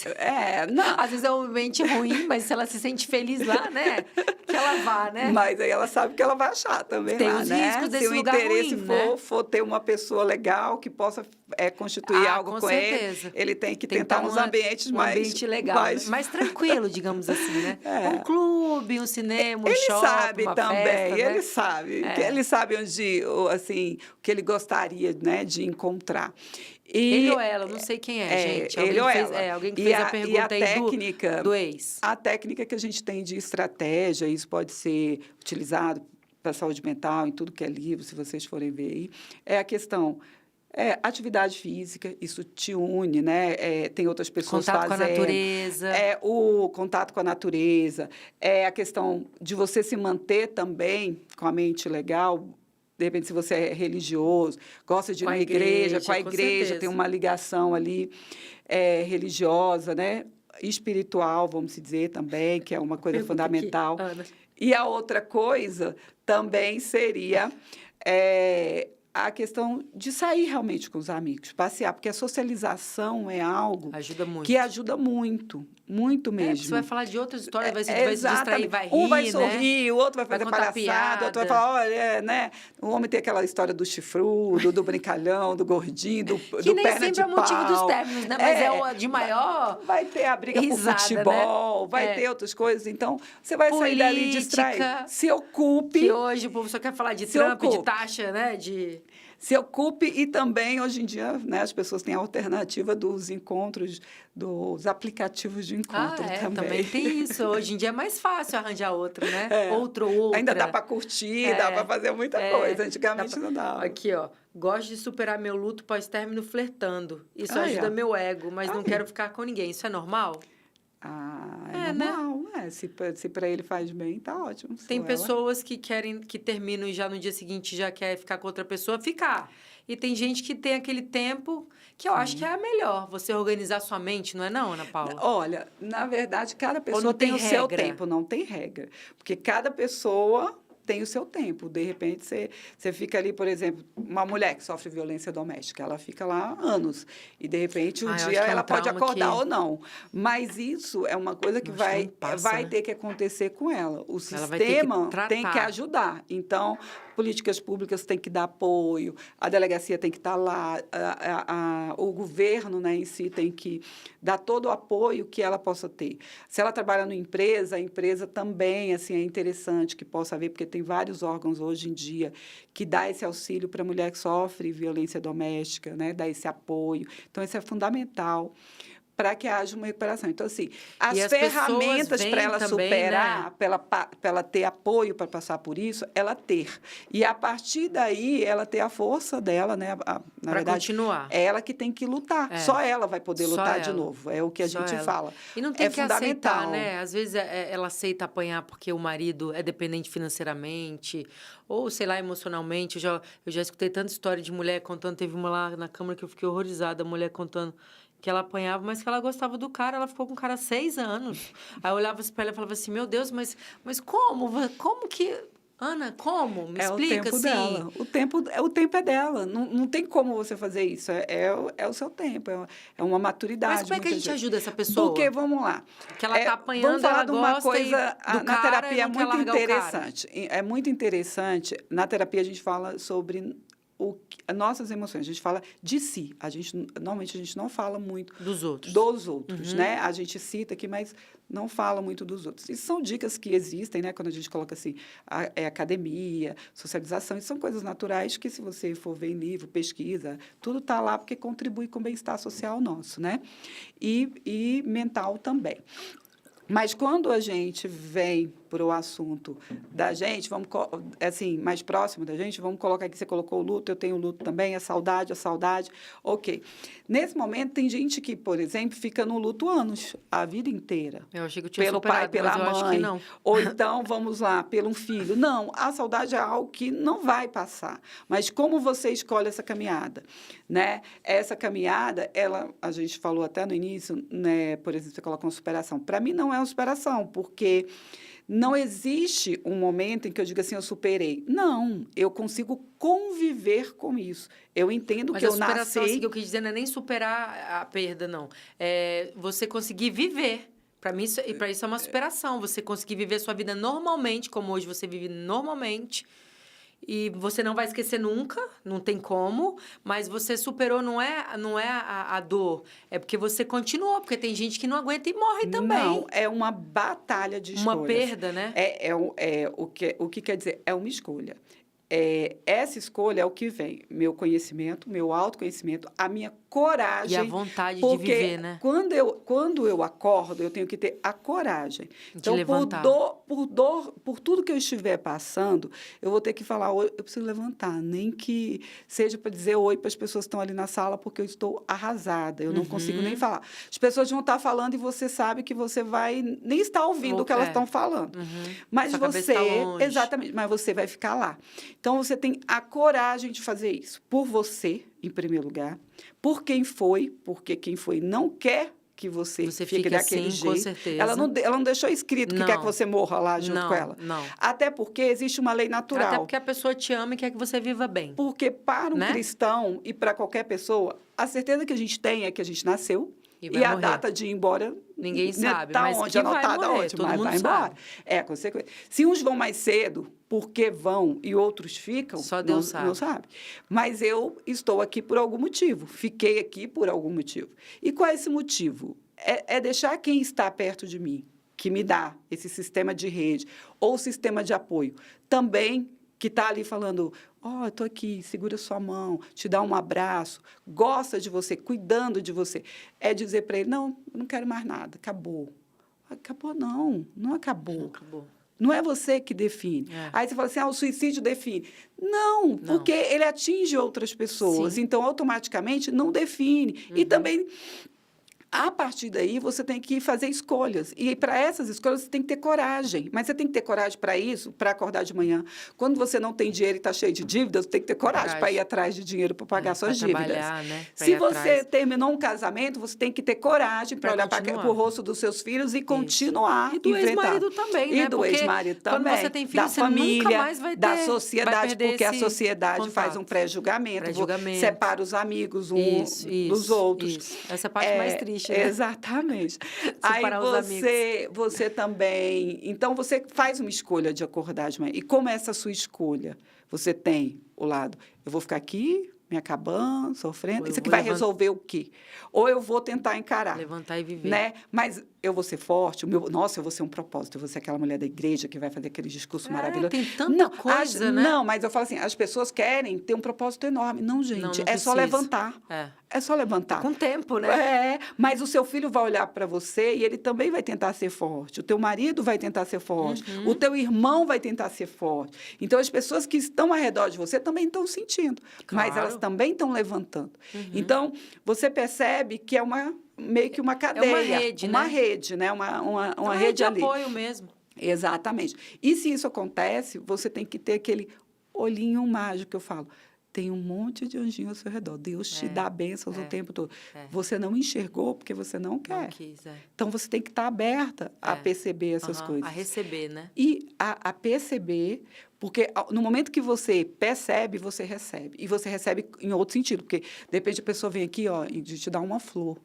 Não. Às esse é um ambiente ruim, mas se ela se sente feliz lá, né? Que ela vá, né? Mas aí ela sabe que ela vai achar também tem lá, os né? riscos desse lugar ruim, Se o interesse for ter uma pessoa legal que possa constituir algo com certeza. ele tem que tentar uns ambientes legal, mais tranquilo, digamos assim, né? Um clube, um cinema, um shopping, sabe uma também, festa, né? Ele sabe. Ele sabe onde, assim, o que ele gostaria, né, de encontrar. Ele ou ela, não sei quem gente. Ele ou ela. Alguém que fez a pergunta aí do ex. A técnica que a gente tem de estratégia, isso pode ser utilizado para a saúde mental, em tudo que é livro, se vocês forem ver aí, é a questão... atividade física, isso te une, né? Tem outras pessoas fazendo. Contato com a natureza. O contato com a natureza. A questão de você se manter também com a mente legal. De repente, se você é religioso, gosta de ir na igreja, com a igreja, tem uma ligação ali religiosa, né? Espiritual, vamos dizer, também, que é uma coisa fundamental. Aqui, Ana. E a outra coisa também seria... a questão de sair realmente com os amigos, passear, porque a socialização é algo que ajuda muito, muito mesmo. Você vai falar de outras histórias, vai se distrair, vai rir, um vai sorrir, né? o outro vai fazer palhaçada, o outro vai falar, olha, né? O homem tem aquela história do chifrudo, do brincalhão, do gordinho, do perna de pau. Que nem sempre é motivo dos términos, né? Mas é de maior vai ter a briga por futebol, né? Vai ter outras coisas. Então, você vai sair dali distrair. Se ocupe. Que hoje o povo só quer falar de Trump, de taxa, né? Se ocupe e também, hoje em dia, né, as pessoas têm a alternativa dos encontros, dos aplicativos de encontro também tem isso. Hoje em dia é mais fácil arranjar outro, né? Outra. Ainda dá para curtir, dá para fazer muita coisa. Antigamente não dava. Aqui, ó. Gosto de superar meu luto pós-término flertando. Isso ajuda meu ego, mas não quero ficar com ninguém. Isso é normal? É normal, né? Se para ele faz bem, tá ótimo. Tem pessoas que terminam e já no dia seguinte já quer ficar com outra pessoa, ficar. E tem gente que tem aquele tempo que eu acho que é melhor você organizar sua mente, não é não, Ana Paula? Olha, na verdade, cada pessoa tem o seu tempo, não tem regra. Porque cada pessoa tem o seu tempo. De repente, você fica ali, por exemplo, uma mulher que sofre violência doméstica, ela fica lá anos. E, de repente, um dia ela pode acordar ou não. Mas isso é uma coisa que vai ter que acontecer com ela. O sistema tem que ajudar. Então, políticas públicas têm que dar apoio, a delegacia tem que estar lá, o governo, né, em si tem que dar todo o apoio que ela possa ter. Se ela trabalha numa empresa, a empresa também assim, é interessante que possa haver, porque tem vários órgãos hoje em dia que dá esse auxílio para a mulher que sofre violência doméstica, né, dá esse apoio. Então, isso é fundamental. para que haja uma recuperação. Então, assim, as as ferramentas pessoas para ela veem também, superar, né? para ela ter apoio para passar por isso, ela ter. E, a partir daí, ela ter a força dela, né? Na Para verdade, continuar. é ela que tem que lutar. É. Só ela vai poder Só lutar de ela. novo. É o que a Só gente ela. fala. E não tem É que fundamental. aceitar, né? Às vezes ela aceita apanhar porque o marido é dependente financeiramente ou, sei lá, emocionalmente. Eu já escutei tanta história de mulher contando. Teve uma lá na Câmara que eu fiquei horrorizada, a mulher contando que ela apanhava, mas que ela gostava do cara. Ela ficou com o cara há 6 anos. Aí eu olhava para ela e falava assim, meu Deus, mas como? Como que... Ana, como? Me explica, o tempo assim. dela. O tempo é dela. Não tem como você fazer isso. É o seu tempo. É uma maturidade. Mas como é que a muitas gente vezes. ajuda essa pessoa? Porque, vamos lá. Que ela tá apanhando, vamos falar ela de uma gosta coisa do na cara terapia e é não quer muito largar o cara. interessante. É muito interessante. Na terapia a gente fala sobre nossas emoções. A gente fala de si. Normalmente a gente não fala muito Dos outros. né? A gente cita aqui, mas não fala muito dos outros. Isso são dicas que existem, né? Quando a gente coloca assim, academia, socialização, isso são coisas naturais que, se você for ver em livro, pesquisa, tudo está lá porque contribui com o bem-estar social nosso, né? E mental também. Mas quando a gente vem para o assunto da gente, assim, mais próximo da gente, vamos colocar aqui, você colocou o luto, eu tenho luto também, a saudade, ok. Nesse momento, tem gente que, por exemplo, fica no luto anos, a vida inteira. Eu achei que eu tinha pelo superado, pai, pela mas eu mãe, acho que não. ou então, vamos lá, pelo filho. Não, a saudade é algo que não vai passar. Mas como você escolhe essa caminhada, né? Essa caminhada, a gente falou até no início, né? Por exemplo, você coloca uma superação. Para mim, não é uma superação, porque não existe um momento em que eu diga assim, eu superei. Não, eu consigo conviver com isso. Eu entendo mas que eu nasci... Mas a superação, assim, que eu quis dizer, não é nem superar a perda, não. É você conseguir viver. Para mim, isso é uma superação. Você conseguir viver a sua vida normalmente, como hoje você vive normalmente. E você não vai esquecer nunca, não tem como, mas você superou, não é a dor, é porque você continuou, porque tem gente que não aguenta e morre também. Não, é uma batalha de escolhas. Uma perda, né? O que quer dizer? É uma escolha. Essa escolha é o que vem, meu conhecimento, meu autoconhecimento, a minha coragem. E a vontade de viver, né? Quando eu acordo, eu tenho que ter a coragem. Então, por tudo que eu estiver passando, eu vou ter que falar, eu preciso levantar, nem que seja para dizer oi para as pessoas que estão ali na sala, porque eu estou arrasada, eu não consigo nem falar. As pessoas vão estar falando e você sabe que você vai nem estar ouvindo o que elas estão falando. Mas sua cabeça tá longe. Exatamente, mas você vai ficar lá. Então, você tem a coragem de fazer isso por você, em primeiro lugar, por quem foi, porque quem foi não quer que você fique daquele assim, jeito. Com certeza. Ela não deixou escrito que quer que você morra lá junto com ela. Não. Até porque existe uma lei natural. Até porque a pessoa te ama e quer que você viva bem. Porque para um cristão e para qualquer pessoa, a certeza que a gente tem é que a gente nasceu e a data de ir embora... Ninguém sabe, tá mas onde, anotada onde, todo mas mundo vai embora. sabe. É a consequência. Se uns vão mais cedo, porque vão, e outros ficam, só Deus sabe. Não sabe. Mas eu estou aqui por algum motivo, fiquei aqui por algum motivo. E qual é esse motivo? É deixar quem está perto de mim, que me dá esse sistema de rede, ou sistema de apoio, também que está ali falando, eu estou aqui, segura sua mão, te dá um abraço, gosta de você, cuidando de você. É dizer para ele, não, eu não quero mais nada, acabou. Acabou não acabou. Acabou. Não é você que define. Aí você fala assim, o suicídio define. Não, porque ele atinge outras pessoas, então, automaticamente, não define. E também... A partir daí, você tem que fazer escolhas. E, para essas escolhas, você tem que ter coragem. Mas você tem que ter coragem para isso, para acordar de manhã. Quando você não tem dinheiro e está cheio de dívidas, você tem que ter coragem para ir atrás de dinheiro para pagar suas dívidas. Né? Se você terminou um casamento, você tem que ter coragem para olhar para o rosto dos seus filhos e continuar. E do ex-marido também, né? E do ex-marido também. Quando você tem filho, da família, nunca mais vai ter, da sociedade, porque a sociedade faz um pré-julgamento. Separa os amigos dos outros. Isso. Essa é a parte mais triste. Né? Exatamente. Aí você também... Então, você faz uma escolha de acordar de manhã. E como é essa sua escolha? Você tem o lado, eu vou ficar aqui, me acabando, sofrendo. Isso aqui vai resolver o quê? Ou eu vou tentar encarar. Levantar e viver. Né? Mas eu vou ser forte, nossa, eu vou ser um propósito, eu vou ser aquela mulher da igreja que vai fazer aquele discurso maravilhoso. Tem tanta coisa, né? Não, mas eu falo assim, as pessoas querem ter um propósito enorme. Não, gente, não é só levantar. É só levantar. Com tempo, né? Mas o seu filho vai olhar para você e ele também vai tentar ser forte. O teu marido vai tentar ser forte. O teu irmão vai tentar ser forte. Então, as pessoas que estão ao redor de você também estão sentindo. Claro. Mas elas também estão levantando. Então, você percebe que é meio que uma cadeia. É uma rede, uma né? rede, né? Uma rede de ali. apoio mesmo. Exatamente. E se isso acontece, você tem que ter aquele olhinho mágico que eu falo. Tem um monte de anjinho ao seu redor. Deus te dá bênçãos o tempo todo. Você não enxergou porque você não quer. Não quis, Então, você tem que estar aberta a perceber essas coisas. A receber, né? E a perceber, porque no momento que você percebe, você recebe. E você recebe em outro sentido. Porque, de repente, a pessoa vem aqui e te dá uma flor.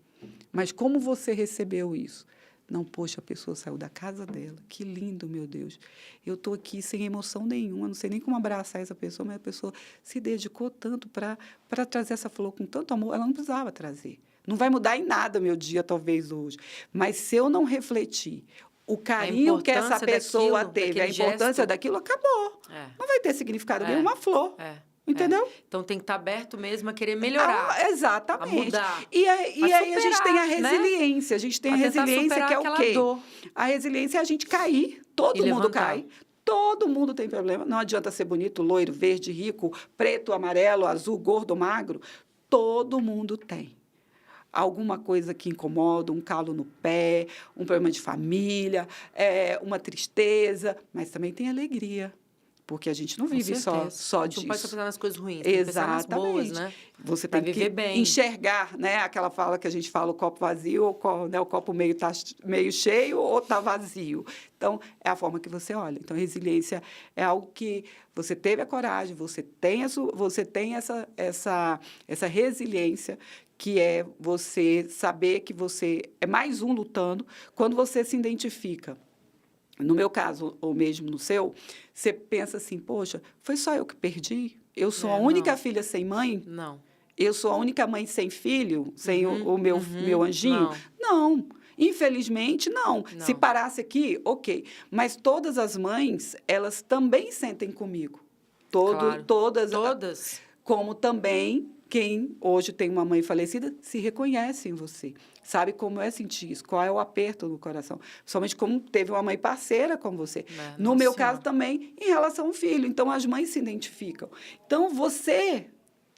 Mas como você recebeu isso? Não, poxa, a pessoa saiu da casa dela. Que lindo, meu Deus. Eu estou aqui sem emoção nenhuma, não sei nem como abraçar essa pessoa, mas a pessoa se dedicou tanto para trazer essa flor com tanto amor. Ela não precisava trazer. Não vai mudar em nada meu dia, talvez, hoje. Mas se eu não refletir o carinho que essa pessoa teve, a importância daquilo, acabou. Não vai ter significado nenhum, uma flor. Entendeu? Então, tem que estar aberto mesmo a querer melhorar. Exatamente. A mudar. E aí a gente tem a resiliência. Né? A gente tem a resiliência, que é o quê? Dor. A resiliência é a gente cair. Todo mundo cai. Todo mundo tem problema. Não adianta ser bonito, loiro, verde, rico, preto, amarelo, azul, gordo, magro. Todo mundo tem. Alguma coisa que incomoda, um calo no pé, um problema de família, uma tristeza, mas também tem alegria. Porque a gente não vive só disso. A gente não pode só pensar nas coisas ruins, tem que pensar nas boas, né? Você tem que enxergar, né? Aquela fala que a gente fala, o copo vazio, ou o copo meio cheio ou está vazio. Então, é a forma que você olha. Então, resiliência é algo que você teve a coragem, você tem essa resiliência, que é você saber que você é mais um lutando, quando você se identifica. No meu caso, ou mesmo no seu, você pensa assim, poxa, foi só eu que perdi? Eu sou a única filha sem mãe? Não. Eu sou a única mãe sem filho? Sem o meu anjinho? Não. Infelizmente, não. Se parasse aqui, ok. Mas todas as mães, elas também sentem comigo. Claro. Todas. Como também quem hoje tem uma mãe falecida se reconhece em você. Sabe como é sentir isso? Qual é o aperto no coração? Somente como teve uma mãe parceira com você. No meu caso também, em relação ao filho. Então, as mães se identificam. Então, você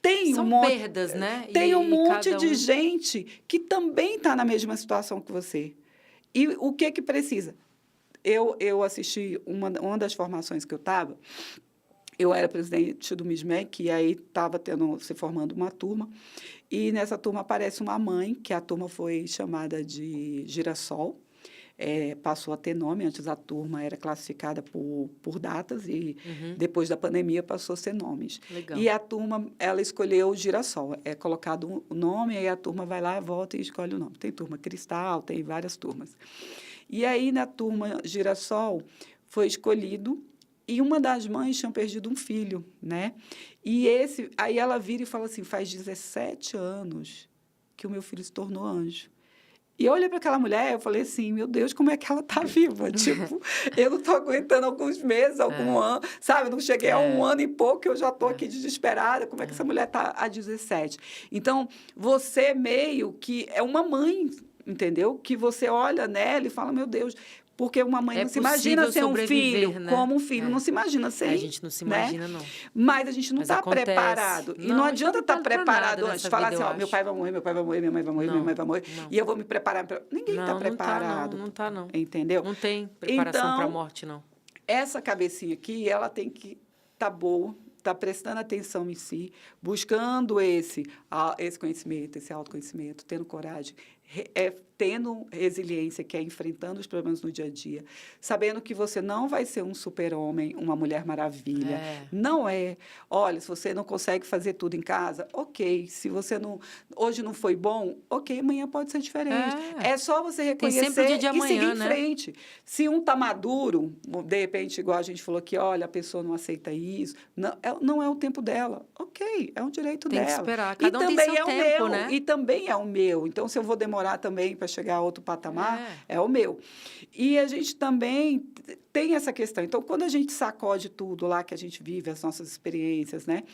tem São perdas, né? Tem um monte de gente que também está na mesma situação que você. E o que precisa? Eu assisti uma das formações que eu estava. Eu era presidente do MISMEC, e aí estava se formando uma turma. E nessa turma aparece uma mãe, que a turma foi chamada de Girassol. Passou a ter nome, antes a turma era classificada por datas, e depois da pandemia passou a ser nomes. Legal. E a turma, ela escolheu o Girassol. É colocado o nome, aí a turma vai lá, volta e escolhe o nome. Tem turma Cristal, tem várias turmas. E aí, na turma Girassol, foi escolhido. E uma das mães tinha perdido um filho, né? E aí ela vira e fala assim, faz 17 anos que o meu filho se tornou anjo. E eu olhei para aquela mulher, eu falei assim, meu Deus, como é que ela está viva? Tipo, eu não estou aguentando alguns meses, algum ano, sabe? Não cheguei a um ano e pouco, eu já estou aqui desesperada. Como é que essa mulher está a 17? Então, você meio que é uma mãe, entendeu? Que você olha nela e fala, meu Deus... Porque uma mãe não se imagina sem um filho, né? Como um filho não se imagina sem. A gente não se imagina, né? não. Mas a gente não está preparado. E não adianta estar preparado antes de falar assim, meu pai vai morrer, meu pai vai morrer, minha mãe vai morrer, minha mãe vai morrer. E eu vou me preparar. Ninguém está preparado. Não está, não. Entendeu? Não tem preparação para a morte, não. Essa cabecinha aqui, ela tem que estar boa, está prestando atenção em si, buscando esse conhecimento, esse autoconhecimento, tendo coragem, tendo resiliência, que é enfrentando os problemas no dia a dia, sabendo que você não vai ser um super-homem, uma mulher maravilha. Não é. Olha, se você não consegue fazer tudo em casa, ok. Se você hoje não foi bom, ok, amanhã pode ser diferente. É só você reconhecer Tem sempre o dia de amanhã, e seguir em né? frente. Se um está maduro, de repente, igual a gente falou aqui, olha, a pessoa não aceita isso, não é o tempo dela. Ok, é um direito dela. Tem que esperar. Cada um tem tem seu tempo, meu, né? E também é o meu. Então, se eu vou demorar demorar também para chegar a outro patamar, é o meu. E a gente também tem essa questão. Então, quando a gente sacode tudo lá que a gente vive, as nossas experiências, né?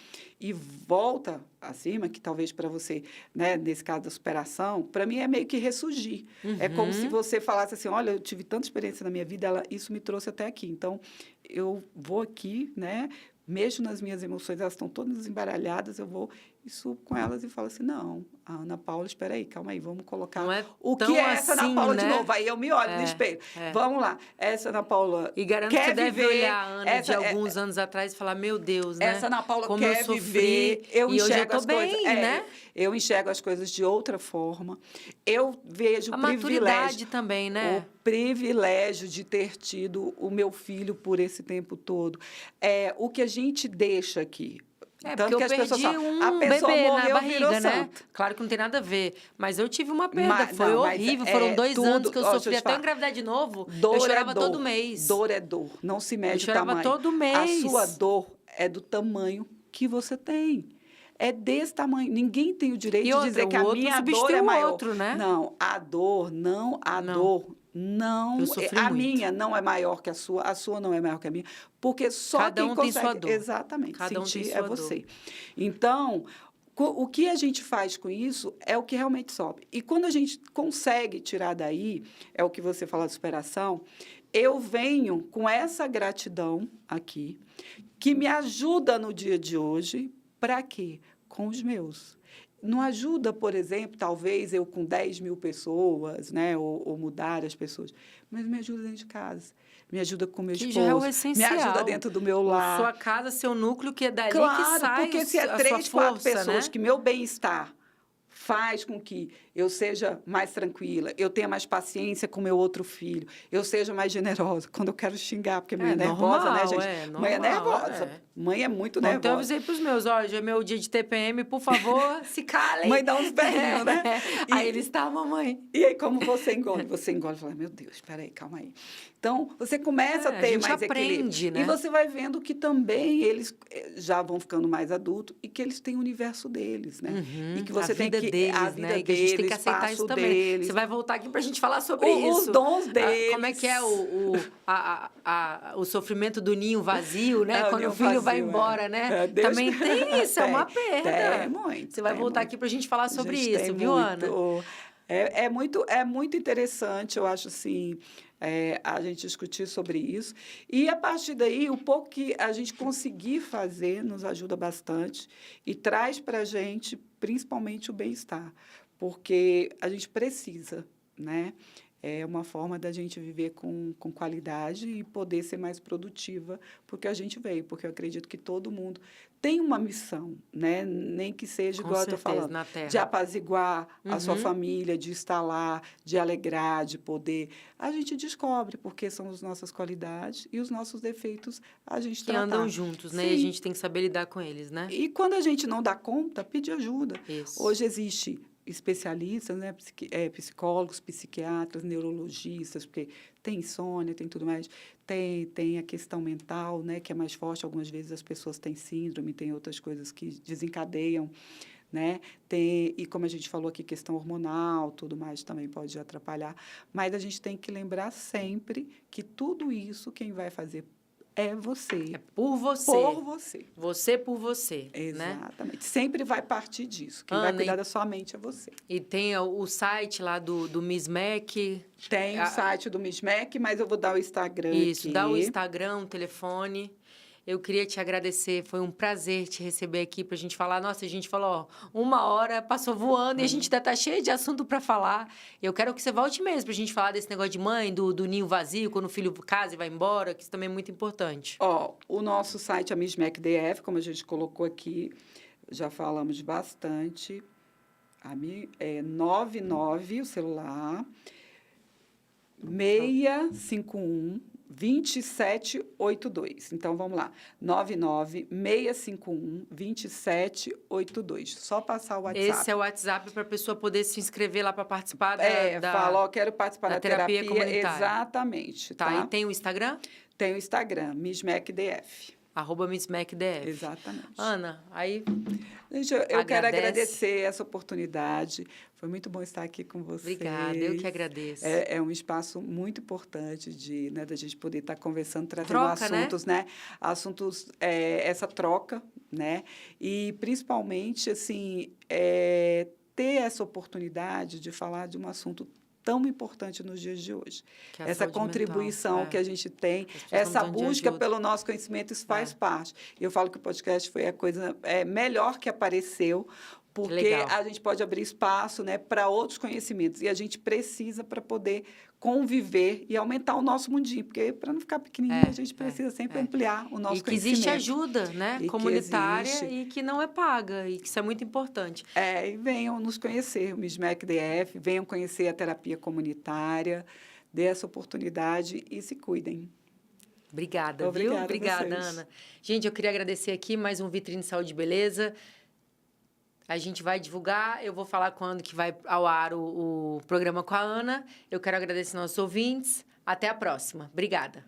E volta acima, que talvez para você, né, nesse caso da superação, para mim é meio que ressurgir. É como se você falasse assim, olha, eu tive tanta experiência na minha vida, isso me trouxe até aqui. Então, eu vou aqui, né? Mexo nas minhas emoções, elas estão todas embaralhadas, eu vou e subo com elas e falo assim, não, a Ana Paula, espera aí, calma aí, vamos colocar o que é essa Ana Paula, né? De novo. Aí eu me olho no espelho. Vamos lá, essa Ana Paula e garanto que você deve olhar a Ana de alguns anos atrás e falar, meu Deus, né? Essa Ana Paula como quer viver, eu enxergo as coisas. Né? Eu enxergo as coisas de outra forma. Eu vejo o privilégio. Maturidade também, né? O privilégio de ter tido o meu filho por esse tempo todo. O que a gente deixa aqui. Tanto que as pessoas falam, a pessoa bebê morreu, na barriga, né? Claro que não tem nada a ver. Mas eu tive uma perda, foi horrível. Foram 2 anos que eu sofri até engravidar de novo. Eu chorava todo mês. Dor é dor, não se mede o tamanho. Eu chorava todo mês. A sua dor é do tamanho que você tem. É desse tamanho. Ninguém tem o direito de dizer que a minha dor é maior. Outro, né? Não, a dor não. A minha não é maior que a sua não é maior que a minha, porque só cada quem um consegue tem sua dor. Exatamente, cada sentir um tem é sua você. Dor. Então, o que a gente faz com isso é o que realmente sobe. E quando a gente consegue tirar daí, é o que você fala de superação, eu venho com essa gratidão aqui, que me ajuda no dia de hoje, para quê? Com os meus. Não ajuda, por exemplo, talvez eu com 10 mil pessoas, né? Ou mudar as pessoas, mas me ajuda dentro de casa. Me ajuda com meu esposo. Já é o essencial. Me ajuda dentro do meu lar. Sua casa, seu núcleo, que é dali que sai porque se é 3, 4 pessoas, né? Que meu bem-estar faz com que eu seja mais tranquila, eu tenha mais paciência com meu outro filho, eu seja mais generosa. Quando eu quero xingar, porque mãe é nervosa, né, gente? Mãe é nervosa. Mãe é muito nervosa. Então eu avisei para os meus, hoje é meu dia de TPM, por favor, se calem. Mãe dá uns berrinhos, né? Aí eles estavam, mamãe. E aí, como você engole? Você engole e fala, meu Deus, espera aí, calma aí. Então, você começa a ter mais equilíbrio. Né? E você vai vendo que também eles já vão ficando mais adultos e que eles têm o universo deles, né? Uhum, e que você tem que... Deles, a vida né? deles, que a gente tem que aceitar isso também. Deles. Você vai voltar aqui para a gente falar sobre isso. Os dons deles. Como é que é o sofrimento do ninho vazio, né? Quando o filho vai embora, né? Também tem isso, é uma perda. É muito. Você vai voltar aqui para a gente falar sobre isso, viu, Ana? É muito interessante, eu acho, assim, a gente discutir sobre isso. E, a partir daí, o pouco que a gente conseguir fazer nos ajuda bastante e traz para a gente, principalmente, o bem-estar, porque a gente precisa, né? É uma forma da gente viver com qualidade e poder ser mais produtiva, porque a gente veio, porque eu acredito que todo mundo tem uma missão, né? Nem que seja, igual eu estou falando, na terra. De apaziguar a sua família, de estar lá, de alegrar, de poder. A gente descobre porque são as nossas qualidades e os nossos defeitos a gente tratar. Que andam juntos, né? Sim. E a gente tem que saber lidar com eles, né? E quando a gente não dá conta, pedir ajuda. Isso. Hoje existe especialistas, né, psicólogos, psiquiatras, neurologistas, porque tem insônia, tem tudo mais, tem a questão mental, né, que é mais forte, algumas vezes as pessoas têm síndrome, tem outras coisas que desencadeiam, né, e como a gente falou aqui, questão hormonal, tudo mais também pode atrapalhar, mas a gente tem que lembrar sempre que tudo isso quem vai fazer é você. É por você. Por você. Você por você. Exatamente. Né? Sempre vai partir disso. Quem vai cuidar da sua mente é você. E tem o site lá do Miss Mac. Tem o site do Miss Mac, mas eu vou dar o Instagram Isso, aqui. dá o Instagram, o telefone. Eu queria te agradecer, foi um prazer te receber aqui para a gente falar. Nossa, a gente falou, 1 hora passou voando e a gente ainda tá cheio de assunto para falar. Eu quero que você volte mesmo para a gente falar desse negócio de mãe, do ninho vazio, quando o filho casa e vai embora, que isso também é muito importante. O nosso site é Miss Mac DF, como a gente colocou aqui, já falamos bastante. É 99, o celular, 651 2782. Então, vamos lá. 99651-2782. Só passar o WhatsApp. Esse é o WhatsApp para a pessoa poder se inscrever lá para participar fala, quero participar da terapia comunitária. Exatamente. Tá, e tem o Instagram? Tem o Instagram, Miss Mac DF. @MissMacDF. Exatamente. Ana, aí... Gente, eu quero agradecer essa oportunidade. Foi muito bom estar aqui com vocês. Obrigada, eu que agradeço. É um espaço muito importante da gente poder estar conversando, trazendo Troca, assuntos, né? Assuntos, essa troca, né? E, principalmente, assim, ter essa oportunidade de falar de um assunto tão importante nos dias de hoje. Que é a essa saúde contribuição mental, que a gente tem, pessoas essa precisam de busca ajuda. pelo nosso conhecimento, isso faz parte. Eu falo que o podcast foi a coisa melhor que apareceu, porque a gente pode abrir espaço, né, para outros conhecimentos. E a gente precisa para poder conviver e aumentar o nosso mundinho. Porque, para não ficar pequenininho, a gente precisa sempre ampliar o nosso conhecimento. E que existe ajuda, né, E comunitária e que não é paga. E que isso é muito importante. E venham nos conhecer, o MissMacDF, venham conhecer a terapia comunitária, dê essa oportunidade e se cuidem. Obrigada, viu? Obrigada, Ana. Gente, eu queria agradecer aqui mais um Vitrine Saúde e Beleza. A gente vai divulgar, eu vou falar quando que vai ao ar o programa com a Ana. Eu quero agradecer nossos ouvintes. Até a próxima. Obrigada.